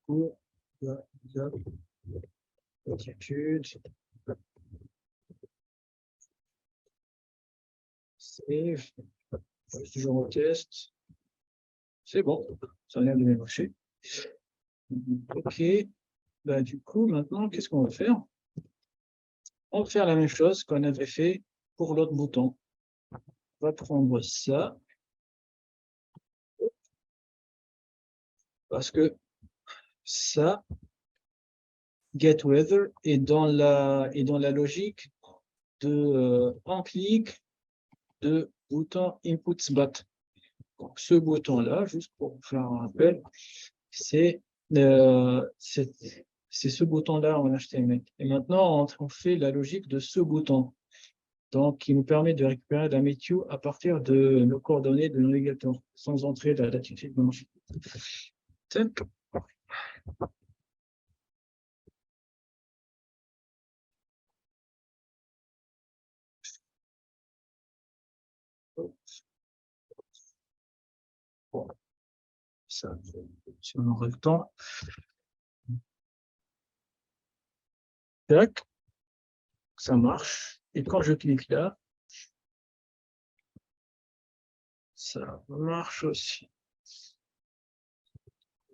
[SPEAKER 1] Pour la latitude, save, je suis toujours au test. C'est bon, ça a l'air de bien marcher. Ok, du coup, maintenant, qu'est-ce qu'on va faire? On va faire la même chose qu'on avait fait pour l'autre bouton. On va prendre ça. Parce que ça, get weather, est dans la logique de un clic de bouton inputs bat. Donc, ce bouton-là, juste pour faire un rappel, c'est ce bouton-là en HTML. Et maintenant, on fait la logique de ce bouton. Donc, qui nous permet de récupérer la météo à partir de nos coordonnées de navigateur, sans entrer la latitude longitude. Bon, ça, si on aura le temps. Tac, ça marche. Et quand je clique là, ça marche aussi.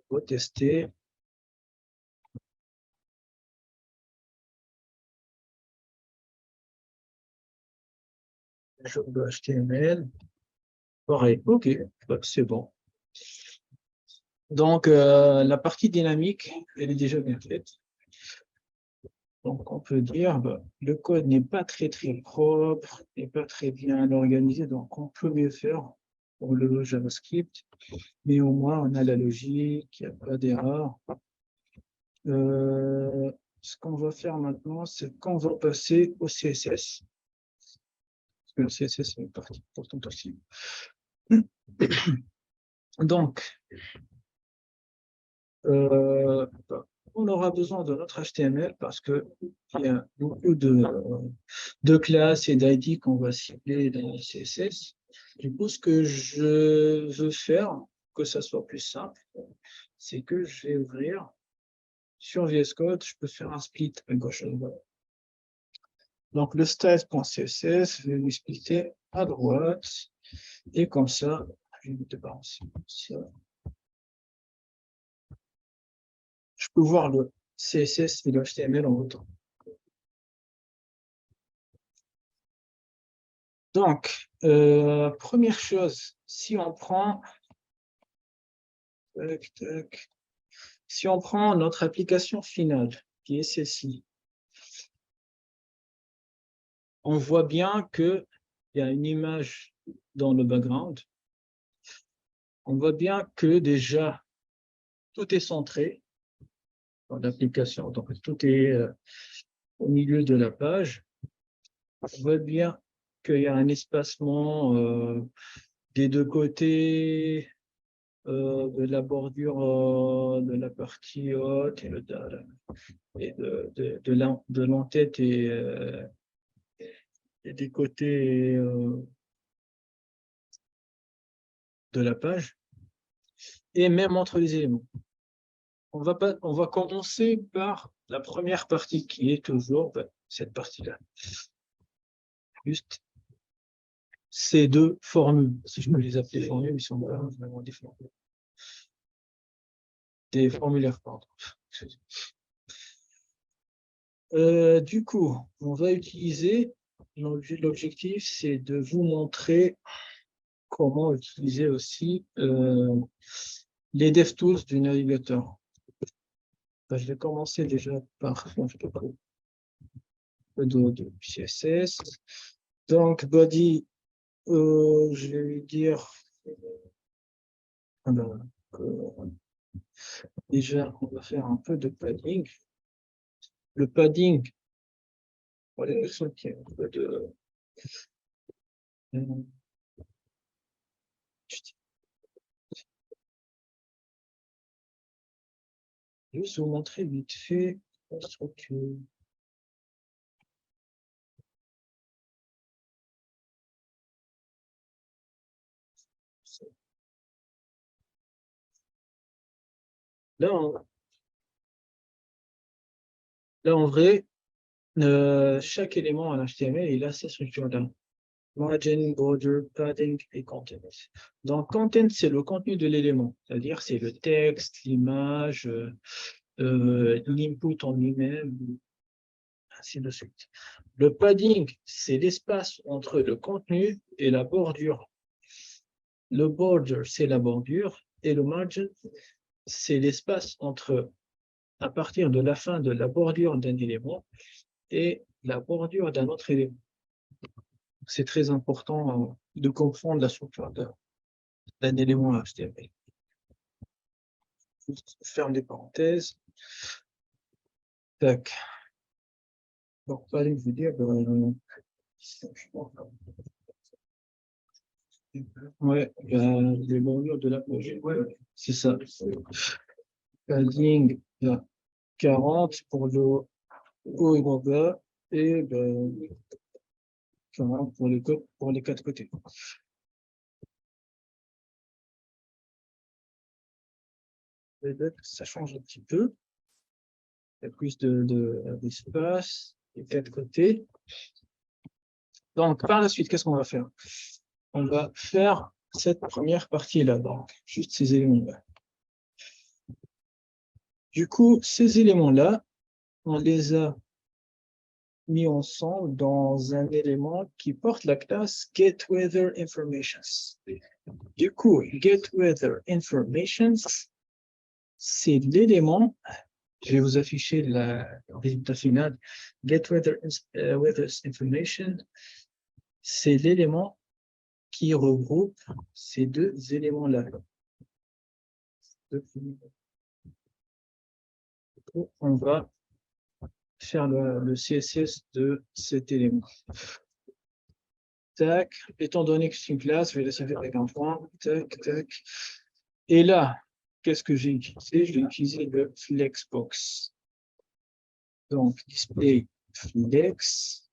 [SPEAKER 1] On va tester. Je veux HTML. Pareil, ok, c'est bon. Donc, la partie dynamique, elle est déjà bien faite. Donc, on peut dire, bah, le code n'est pas très propre, n'est pas très bien organisé, donc on peut mieux faire pour le JavaScript, mais au moins on a la logique, il n'y a pas d'erreur. Ce qu'on va faire maintenant, c'est qu'on va passer au CSS. Parce que le CSS est une partie importante aussi. Donc, on aura besoin de notre HTML parce qu'il y a beaucoup de classes et d'ID qu'on va cibler dans le CSS. Du coup, ce que je veux faire, que ça soit plus simple, c'est que je vais ouvrir sur VS Code, je peux faire un split à gauche et à droite. Donc, le style.css, je vais le splitter à droite, et comme ça, je vais mettre ça. Je peux voir le CSS et le HTML en même temps. Donc, première chose, si on prend si on prend notre application finale, qui est celle-ci, on voit bien qu'il y a une image dans le background. On voit bien que déjà, tout est centré dans l'application. Donc, tout est au milieu de la page. On voit bien qu'il y a un espacement des deux côtés de la bordure de la partie haute et de l'entête et des côtés de la page, et même entre les éléments. On va commencer par la première partie qui est toujours cette partie-là. Juste ces deux formules, si je peux les appeler formules, ils sont pas vraiment des formules. Des formulaires, pardon. Du coup, on va utiliser, l'objectif, c'est de vous montrer comment utiliser aussi les DevTools du navigateur. Je vais commencer déjà par un peu de CSS. Donc, body, je vais lui dire déjà, on va faire un peu de padding. Le padding, pour les personnes qui ont un peu de... Juste vous montrer vite fait la structure. Là, en vrai, chaque élément en HTML, il a sa structure-là. Margin, border, padding et content. Donc, content, c'est le contenu de l'élément, c'est-à-dire c'est le texte, l'image, l'input en lui-même, ainsi de suite. Le padding, c'est l'espace entre le contenu et la bordure. Le border, c'est la bordure, et le margin, c'est l'espace entre, à partir de la fin de la bordure d'un élément et la bordure d'un autre élément. C'est très important de comprendre la structure d'un élément HTML. Je ferme les parenthèses. Tac. Donc, je veux dire, ouais, les bordures de la page. Ouais, c'est ça. Padding 40 pour le haut et le bas, et 40 pour les quatre côtés. Ça change un petit peu. Il y a plus d'espace des quatre côtés. Donc, par la suite, qu'est-ce qu'on va faire? On va faire cette première partie-là, donc juste ces éléments-là. Du coup, ces éléments-là, on les a mis ensemble dans un élément qui porte la classe getWeatherInformations. Du coup, getWeatherInformations, c'est l'élément Je vais vous afficher le résultat final. Get weather information, c'est l'élément qui regroupe ces deux éléments-là. On va faire le CSS de cet élément. Tac, étant donné que c'est une classe, je vais laisser avec un point. Tac, tac. Et là, qu'est-ce que j'ai utilisé? Je vais utiliser le flexbox. Donc, display flex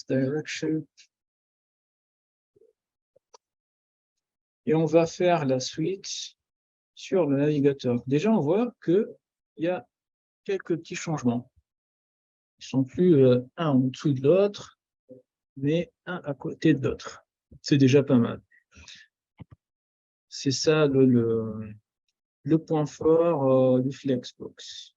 [SPEAKER 1] direction. Et on va faire la suite sur le navigateur. Déjà, on voit qu'il y a quelques petits changements. Ils ne sont plus un en dessous de l'autre, mais un à côté de l'autre. C'est déjà pas mal. C'est ça le point fort du Flexbox.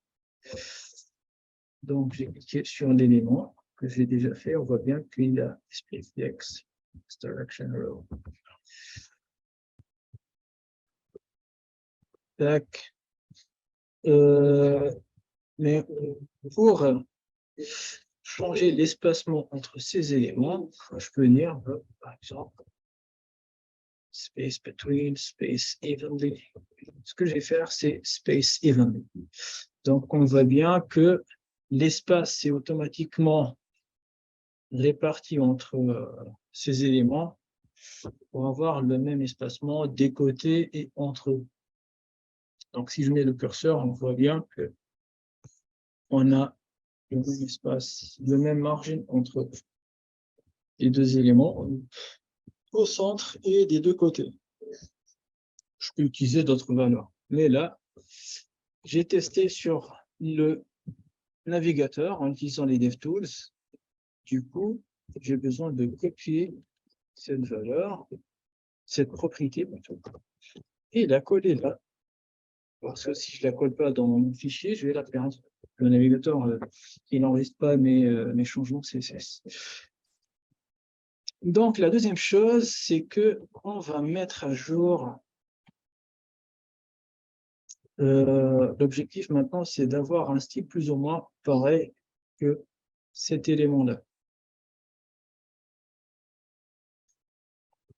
[SPEAKER 1] Donc, j'ai cliqué sur l'élément que j'ai déjà fait. On voit bien qu'il a display flex direction row. Tac. Mais pour changer l'espacement entre ces éléments, je peux venir, par exemple, space between, space evenly. Ce que je vais faire, c'est space evenly. Donc, on voit bien que l'espace est automatiquement réparti entre ces éléments pour avoir le même espacement des côtés et entre eux. Donc, si je mets le curseur, on voit bien que on a le même espace, le même margin entre les deux éléments au centre et des deux côtés. Je peux utiliser d'autres valeurs. Mais là, j'ai testé sur le navigateur en utilisant les DevTools. Du coup, j'ai besoin de copier cette valeur, cette propriété plutôt, et la coller là. Parce que si je ne la colle pas dans mon fichier, je vais la perdre. Le navigateur, il n'enregistre pas mes changements CSS. Donc, la deuxième chose, c'est qu'on va mettre à jour. L'objectif maintenant, c'est d'avoir un style plus ou moins pareil que cet élément-là.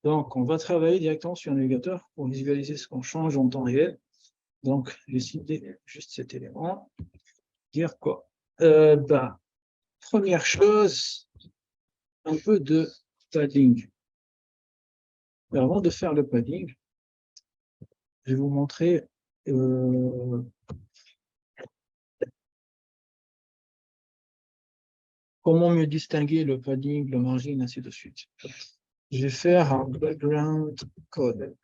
[SPEAKER 1] Donc, on va travailler directement sur un navigateur pour visualiser ce qu'on change en temps réel. Donc, j'ai ciblé juste cet élément. Dire quoi? Première chose, un peu de padding. Mais avant de faire le padding, je vais vous montrer comment mieux distinguer le padding, le margin, ainsi de suite. Je vais faire un background code.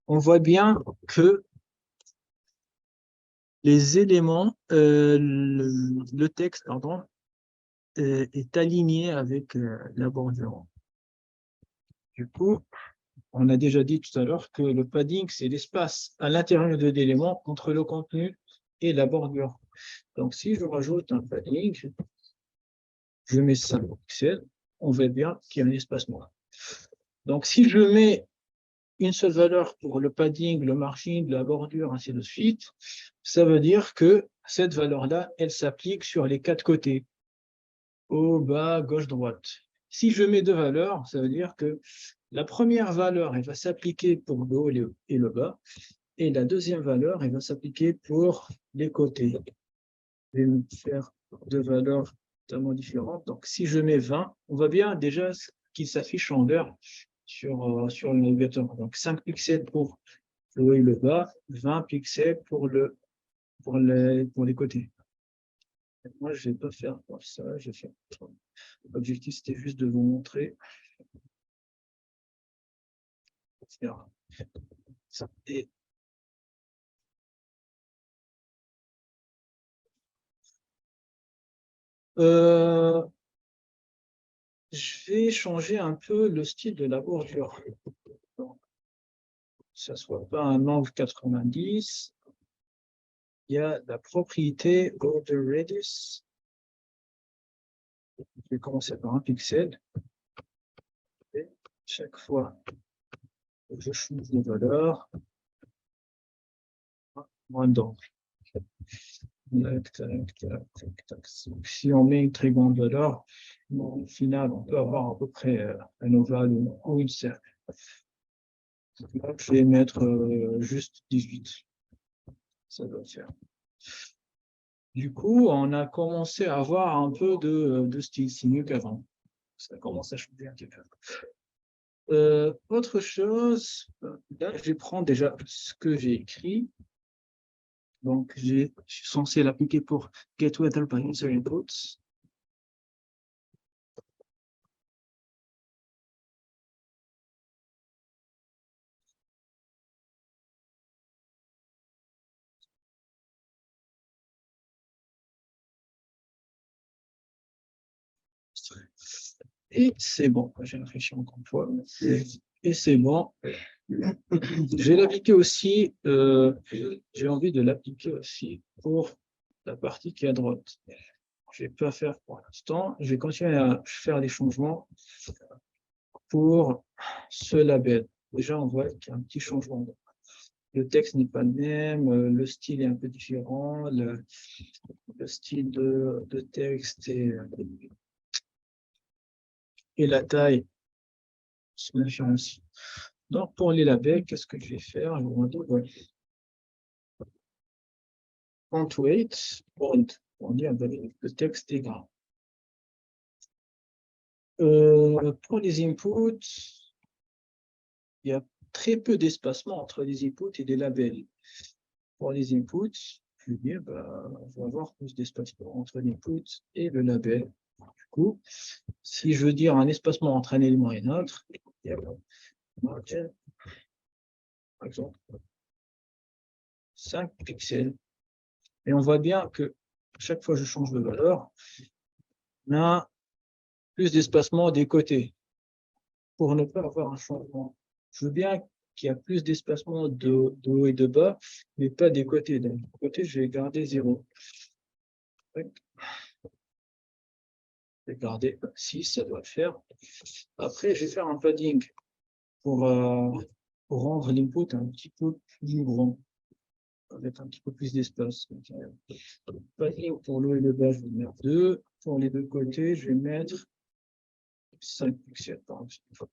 [SPEAKER 1] On voit bien que les éléments, le texte, pardon, est aligné avec la bordure. Du coup, on a déjà dit tout à l'heure que le padding, c'est l'espace à l'intérieur de l'élément entre le contenu et la bordure. Donc, si je rajoute un padding, je mets 5 pixels, on voit bien qu'il y a un espacement. Donc, si je mets une seule valeur pour le padding, le margin, la bordure, ainsi de suite, ça veut dire que cette valeur-là, elle s'applique sur les 4 côtés, haut, bas, gauche, droite. Si je mets deux valeurs, ça veut dire que la première valeur, elle va s'appliquer pour le haut et le bas, et la deuxième valeur, elle va s'appliquer pour les côtés. Je vais faire deux valeurs totalement différentes. Donc, si je mets 20, on voit bien déjà qu'il s'affiche en vert sur le navigateur. Donc, 5 pixels pour le haut et le bas, 20 pixels pour les côtés. Moi, je ne vais pas faire ça, je vais faire. L'objectif, c'était juste de vous montrer. Et je vais changer un peu le style de la bordure. Donc, que ça ne soit pas un angle 90. il y a la propriété border radius. Je vais commencer par un pixel. Et chaque fois que je change de valeur, moins d'ordre. Si on met une très grande valeur, au final, on peut avoir à peu près un ovale ou une cercle. Là, je vais mettre juste 18. Ça doit faire. Du coup, on a commencé à avoir un peu de style, c'est mieux qu'avant. Ça commence à changer un petit peu. Autre chose, là, je prends déjà ce que j'ai écrit. Donc, je suis censé l'appliquer pour Get Weather by User Inputs. Et c'est bon, j'ai réfléchi encore une fois. Et c'est bon. Je vais l'appliquer aussi, j'ai envie de l'appliquer aussi pour la partie qui est à droite. Je ne vais pas faire pour l'instant. Je vais continuer à faire des changements pour ce label. Déjà, on voit qu'il y a un petit changement. Le texte n'est pas le même, le style est un peu différent, le style de texte et la taille sont différents aussi. Donc, pour les labels, qu'est-ce que je vais faire? Je vais dire, voilà. Font weight, on dit le texte est grand. Pour les inputs, il y a très peu d'espacement entre les inputs et les labels. Pour les inputs, je veux dire, on va avoir plus d'espacement entre l'input et le label. Du coup, si je veux dire un espacement entre un élément et un autre, il y a par exemple 5 pixels. Et on voit bien que chaque fois que je change de valeur, on a plus d'espacement des côtés pour ne pas avoir un changement. Je veux bien qu'il y a plus d'espacement de haut et de bas, mais pas des côtés. Donc, du côté, je vais garder 0. Je vais garder 6, ça doit le faire. Après, je vais faire un padding pour rendre l'input un petit peu plus grand, avec un petit peu plus d'espace. Padding pour le haut et le bas, je vais mettre 2. Pour les deux côtés, je vais mettre 5 pixels par exemple.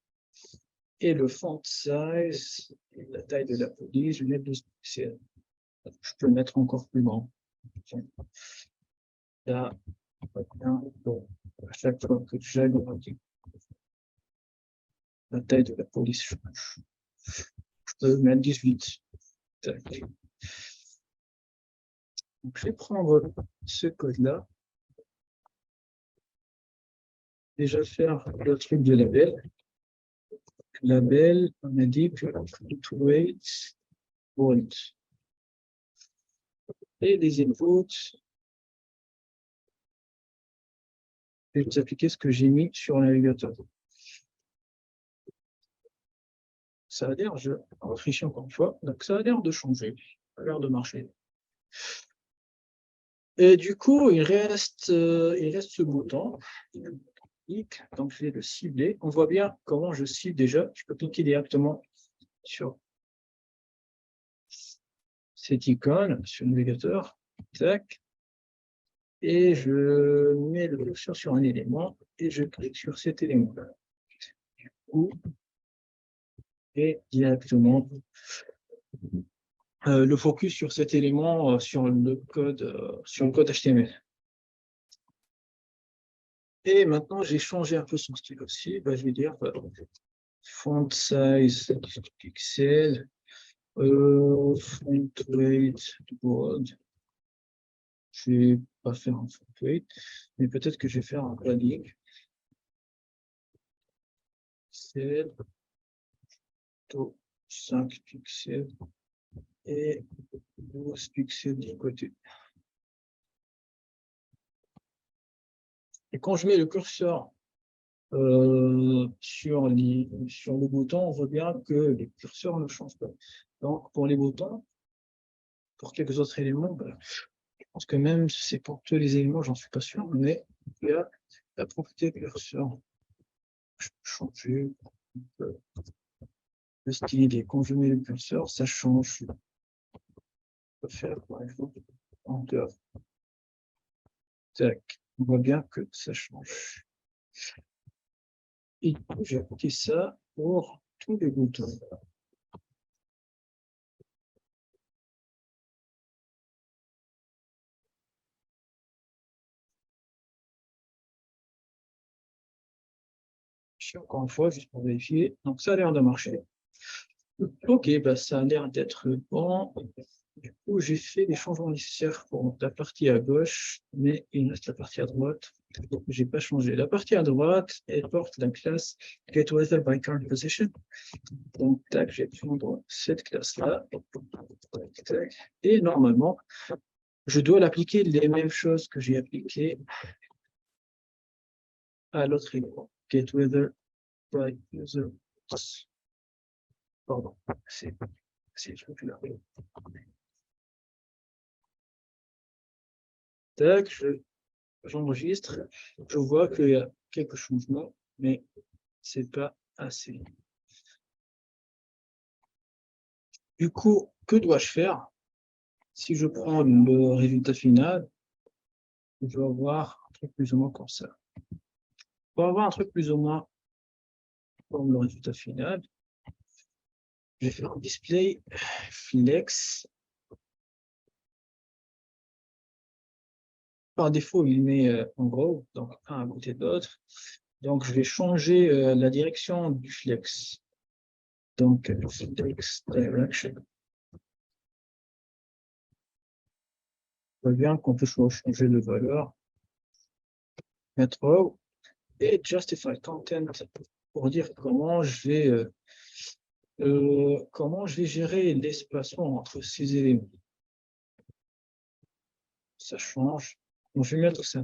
[SPEAKER 1] Et le font size, la taille de la police, je vais mettre 12 pixels. Je peux le mettre encore plus grand. Là, à chaque fois que j'agrandis la taille de la police, je peux mettre 18. Donc, je vais prendre ce code-là. Déjà faire le truc de label. Label, on a dit que weight, point. Et les inputs, je vais vous appliquer ce que j'ai mis sur le navigateur. Ça a l'air, je réfléchis encore une fois, donc ça a l'air de changer, ça a l'air de marcher. Et du coup, il reste ce bouton. Donc, je vais le cibler. On voit bien comment je cible déjà. Je peux cliquer directement sur cette icône, sur le navigateur. Tac. Et je mets le curseur sur un élément et je clique sur cet élément. Du coup, et directement le focus sur cet élément sur le code HTML. Et maintenant, j'ai changé un peu son style aussi. Je vais dire font size pixel, font weight bold. Je ne vais pas faire un font weight, mais peut-être que je vais faire un padding. C'est 5 pixels et 12 pixels du côté. Et quand je mets le curseur sur le bouton, on voit bien que les curseurs ne changent pas. Donc, pour les boutons, pour quelques autres éléments, je pense que même si c'est pour tous les éléments, j'en suis pas sûr, mais il y a la propriété curseur. Je peux changer le style et quand je mets le curseur, ça change. Je peux faire par exemple en dehors. Tac. On voit bien que ça change. Et j'ai appliqué ça pour tous les boutons. Encore une fois, juste pour vérifier. Donc, ça a l'air de marcher. Ok, ça a l'air d'être bon. Du coup, j'ai fait les changements nécessaires pour la partie à gauche, mais il reste la partie à droite. Je n'ai pas changé. La partie à droite, elle porte la classe GetWeather by Current Position. Donc, tac, je vais prendre cette classe-là. Et normalement, je dois l'appliquer les mêmes choses que j'ai appliquées à l'autre élément. GetWeather by User. Pardon, c'est le truc là. Tac, j'enregistre. Je vois qu'il y a quelques changements, mais c'est pas assez. Du coup, que dois-je faire? Si je prends le résultat final, je dois avoir un truc plus ou moins comme ça. Pour avoir un truc plus ou moins comme le résultat final, je vais faire un display flex. Par défaut, il met en gros, donc un à côté de l'autre. Donc, je vais changer la direction du flex. Donc, flex direction. On voit bien qu'on peut changer de valeur. Mettre row et justify content pour dire comment je vais gérer l'espacement entre ces éléments. Ça change. Donc, je vais mettre ça.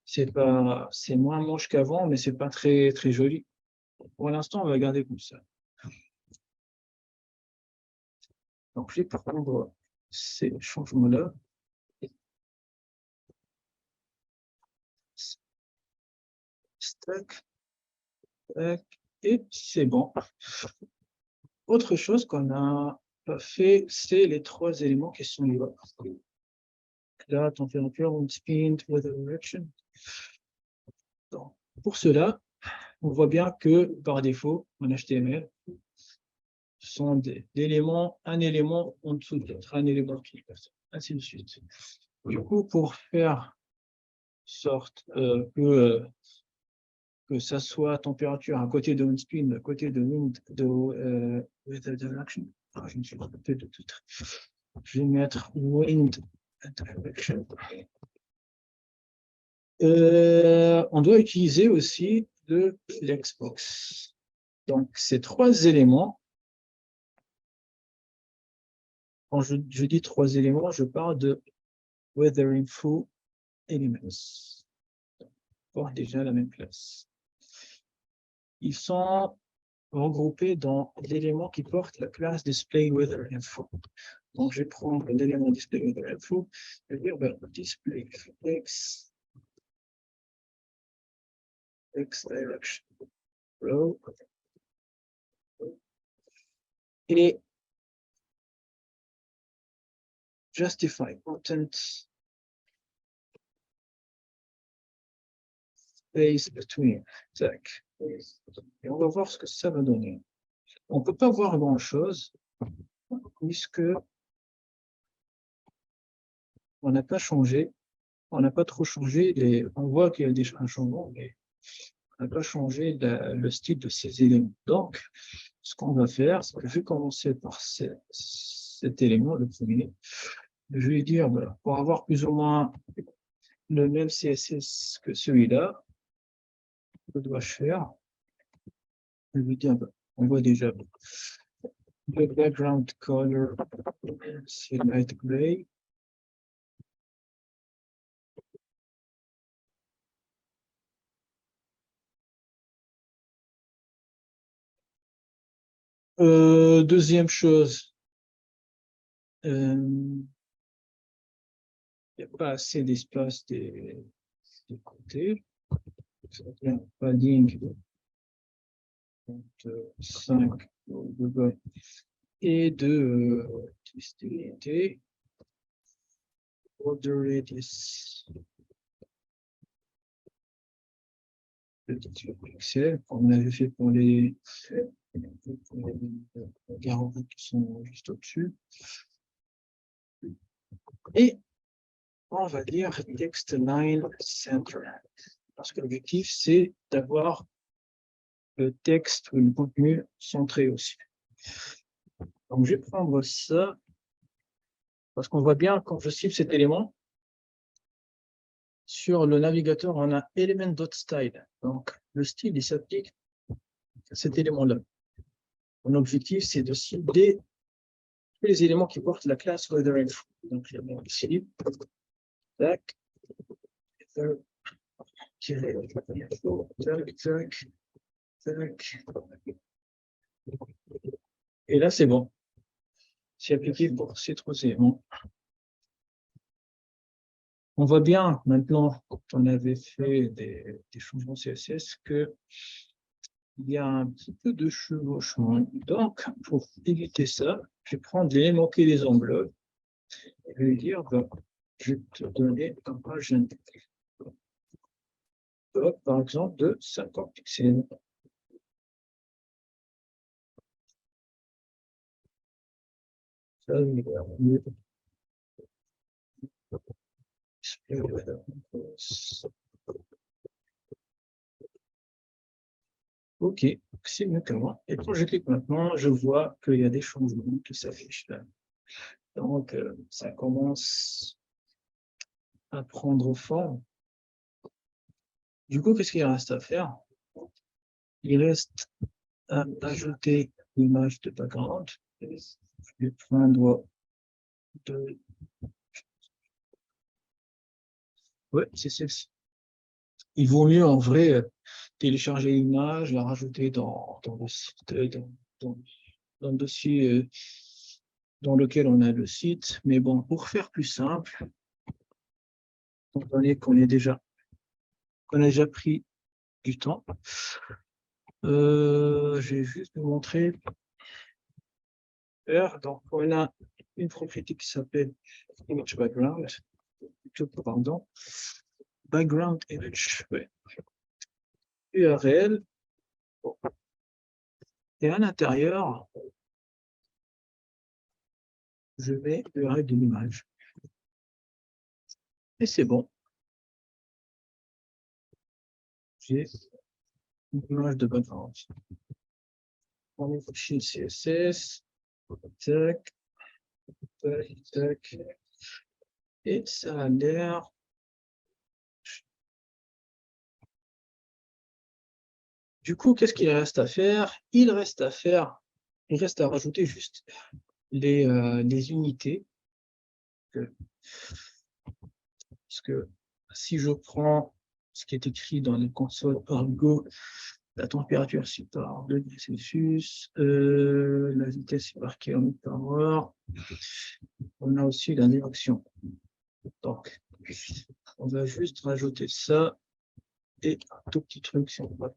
[SPEAKER 1] C'est moins moche qu'avant, mais c'est pas très très joli. Pour l'instant, on va garder comme ça. Donc, je vais prendre ces changements-là. Stack, tac, et c'est bon. Autre chose qu'on n'a pas fait, c'est les trois éléments qui sont là. La température, wind speed, weather direction. Donc, pour cela, on voit bien que par défaut, en HTML, ce sont un élément en dessous de l'autre, un élément qui passe, ainsi de suite. Du coup, pour faire sorte que ça soit température à côté de wind speed, à côté de wind, weather direction, je me suis trompé de tout. Je vais mettre wind direction. On doit utiliser aussi le flexbox. Donc, ces trois éléments, quand je dis trois éléments, je parle de Weather Info Elements. Pour déjà la même classe. Ils sont regroupés dans l'élément qui porte la classe Display Weather Info. Donc, je vais prendre l'élément Display Weather Info, je vais dire Display Flex Direction Row et Justify Content Space Between. Tac. Et on va voir ce que ça va donner. On ne peut pas voir grand-chose puisque on n'a pas changé, on n'a pas trop changé. On voit qu'il y a déjà un changement, mais on n'a pas changé le style de ces éléments. Donc, ce qu'on va faire, c'est que je vais commencer par cet élément, le premier. Je vais dire, voilà, pour avoir plus ou moins le même CSS que celui-là, que dois-je faire? Je vais dire, on voit déjà le background color, c'est light gray. Deuxième chose, il n'y a pas assez d'espace des côtés. Ça fait un padding de 5 de bas et de stabilité. Border radius de 18 pixels, comme on avait fait pour les garanties qui sont juste au-dessus. Et on va dire text line center, parce que l'objectif c'est d'avoir le texte ou le contenu centré aussi. Donc je vais prendre ça parce qu'on voit bien quand je cible cet élément sur le navigateur, on a element.style. Donc le style il s'applique à cet élément-là. Mon objectif c'est de cibler tous les éléments qui portent la classe weather-info. Donc je vais ici, tac, et là c'est bon. C'est appliqué pour ces trois éléments. On voit bien maintenant, quand on avait fait des changements CSS, qu'il y a un petit peu de chevauchement. Donc, pour éviter ça, je vais prendre l'élément qui les englobe et je vais lui dire, je vais te donner un page intégré. Par exemple, de 50 pixels. Ça, ok, c'est mieux que moi. Et quand je clique maintenant, je vois qu'il y a des changements qui s'affichent là. Donc, ça commence à prendre forme. Du coup, qu'est-ce qu'il reste à faire? Il reste à ajouter l'image de background. Je vais prendre de... Ouais, c'est celle-ci. Il vaut mieux en vrai télécharger l'image, la rajouter dans le site, dans le dossier dans lequel on a le site. Mais bon, pour faire plus simple, étant donné qu'on a déjà pris du temps, je vais juste vous montrer. Donc, on a une propriété qui s'appelle image background, pardon, background image, ouais. URL, et à l'intérieur, je mets l'URL de l'image. Et c'est bon. J'ai une image de background. On est chez CSS, tac, tac, tac, et ça a l'air. Du coup, qu'est-ce qu'il reste à faire? Il reste à rajouter juste les unités. Parce que si je prends ce qui est écrit dans les consoles Argo, la température c'est par degrés Celsius, la vitesse est par km par heure, on a aussi la direction. Donc, on va juste rajouter ça et un tout petit truc si on va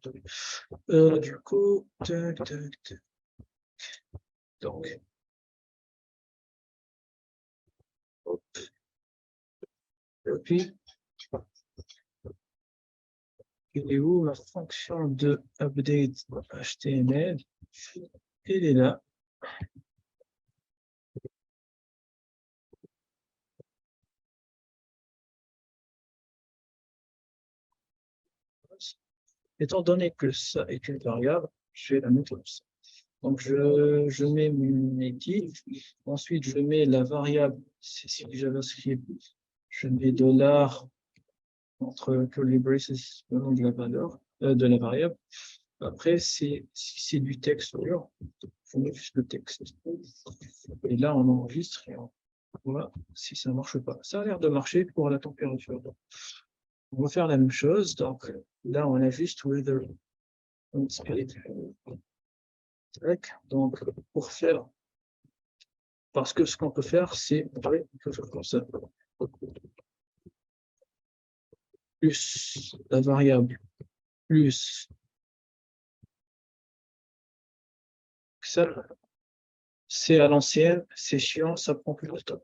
[SPEAKER 1] du coup, tac, tac, tac. Donc, hop. Et puis, il est où la fonction de update HTML? Elle est là. Étant donné que ça est une variable, je vais la mettre comme ça. Donc, je mets mes titres. Ensuite, je mets la variable, c'est du JavaScript. Je mets $ entre curly braces, le nom de la valeur, de la variable. Après, si c'est du texte pur, on met juste le texte. Et là, on enregistre et on voit si ça ne marche pas. Ça a l'air de marcher pour la température. Donc, on va faire la même chose. Donc, là, on a juste weather. Donc, pour faire, Parce que ce qu'on peut faire, c'est comme ça. Plus la variable, plus ça, c'est à l'ancienne, c'est chiant, ça prend plus de temps.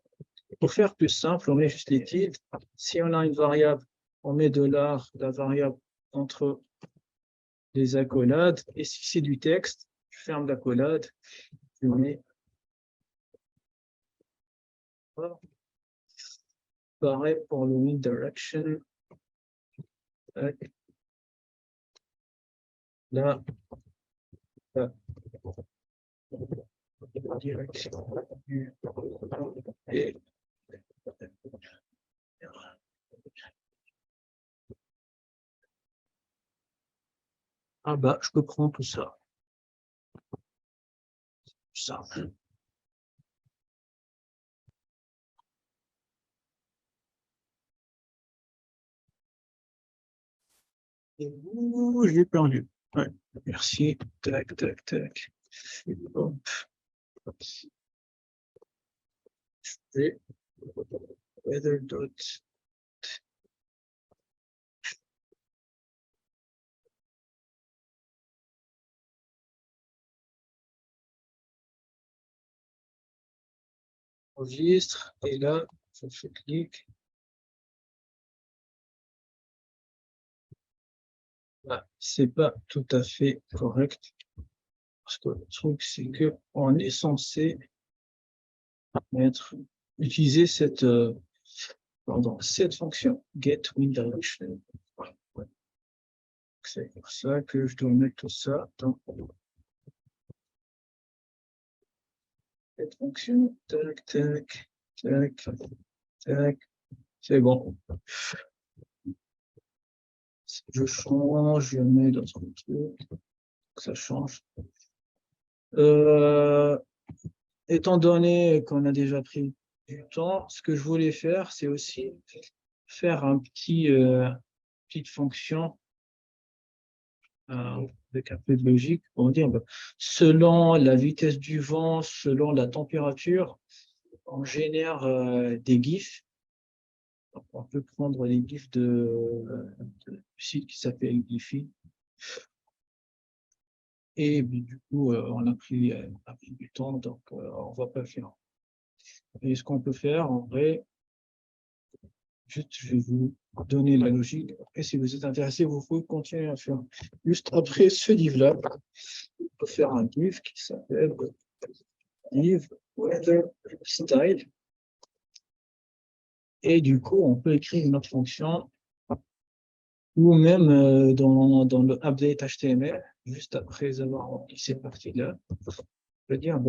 [SPEAKER 1] Pour faire plus simple, on met juste les tildes. Si on a une variable, on met la variable entre les accolades. Et si c'est du texte, je ferme l'accolade, je mets pareil pour le wind direction. Là, là. Direction. Et ah bah, je peux prendre tout ça. Ça. Et j'ai perdu. Ouais. Merci. Tac, tac, tac. Hop. Et weather dot. Enregistre. Et là, je fais clic. Là, c'est pas tout à fait correct. Parce que le truc, c'est que on est censé utiliser cette fonction get wind direction. Ouais. C'est pour ça que je dois mettre tout ça dans cette fonction. Tac, tac, tac, tac. C'est bon. Je change, je mets dans un truc. Ça change. Étant donné qu'on a déjà pris du temps, ce que je voulais faire, c'est aussi faire petite fonction avec un peu de logique pour dire, selon la vitesse du vent, selon la température, on génère des GIFs. Donc, on peut prendre les GIFs du site qui s'appelle Giphy. Et du coup, on a pris du temps, donc on ne va pas le faire. Et ce qu'on peut faire, en vrai, juste, je vais vous donner la logique. Après, si vous êtes intéressé, vous pouvez continuer à faire. Juste après ce livre-là, on peut faire un livre qui s'appelle Live Weather Style. Et du coup, on peut écrire une autre fonction ou même dans le update HTML, juste après avoir rempli cette partie-là. Je veux dire,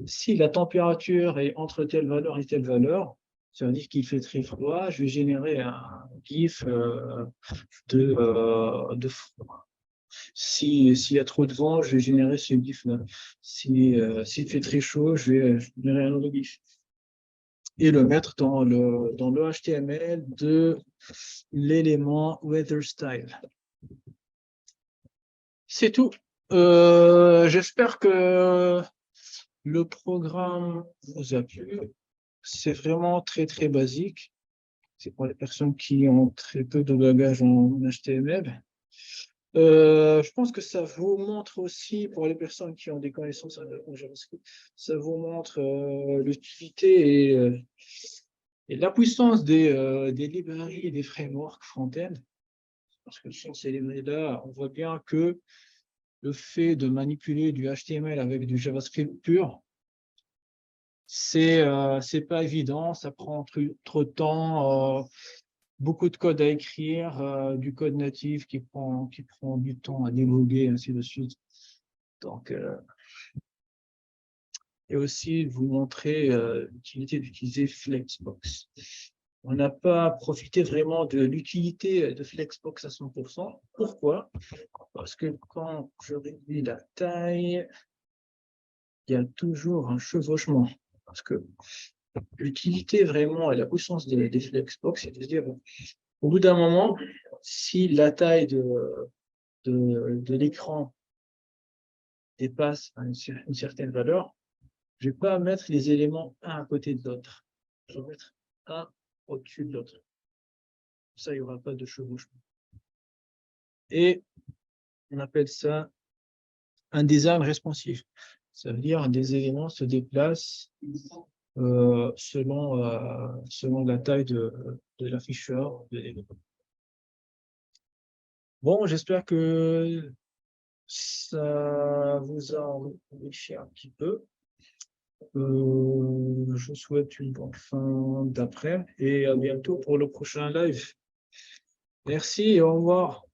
[SPEAKER 1] si la température est entre telle valeur et telle valeur, ça veut dire qu'il fait très froid, je vais générer un GIF de froid. S'il y a trop de vent, je vais générer ce GIF-là. S'il fait très chaud, je vais générer un autre GIF. Et le mettre dans le HTML de l'élément weather style. C'est tout. J'espère que le programme vous a plu. C'est vraiment très, très basique. C'est pour les personnes qui ont très peu de bagages en HTML. Je pense que ça vous montre aussi, pour les personnes qui ont des connaissances en JavaScript, ça vous montre l'utilité et la puissance des librairies et des frameworks front-end. Parce que sur ces librairies-là, on voit bien que le fait de manipuler du HTML avec du JavaScript pur, c'est pas évident, ça prend trop de temps, beaucoup de code à écrire, du code natif qui prend du temps à déloguer, ainsi de suite. Donc, et aussi vous montrer l'utilité d'utiliser Flexbox. On n'a pas profité vraiment de l'utilité de Flexbox à 100%. Pourquoi? Parce que quand je réduis la taille, il y a toujours un chevauchement. Parce que l'utilité vraiment et la puissance des Flexbox, c'est de dire, au bout d'un moment, si la taille de l'écran dépasse une certaine valeur, Je ne vais pas mettre les éléments un à côté de l'autre. Je vais mettre un au-dessus de l'autre. Ça, il n'y aura pas de chevauchement. Et on appelle ça un design responsive. Ça veut dire des éléments se déplacent selon la taille de l'afficheur de l'élément. Bon, j'espère que ça vous a enrichi un petit peu. Je vous souhaite une bonne fin d'après et à bientôt pour le prochain live. Merci et au revoir.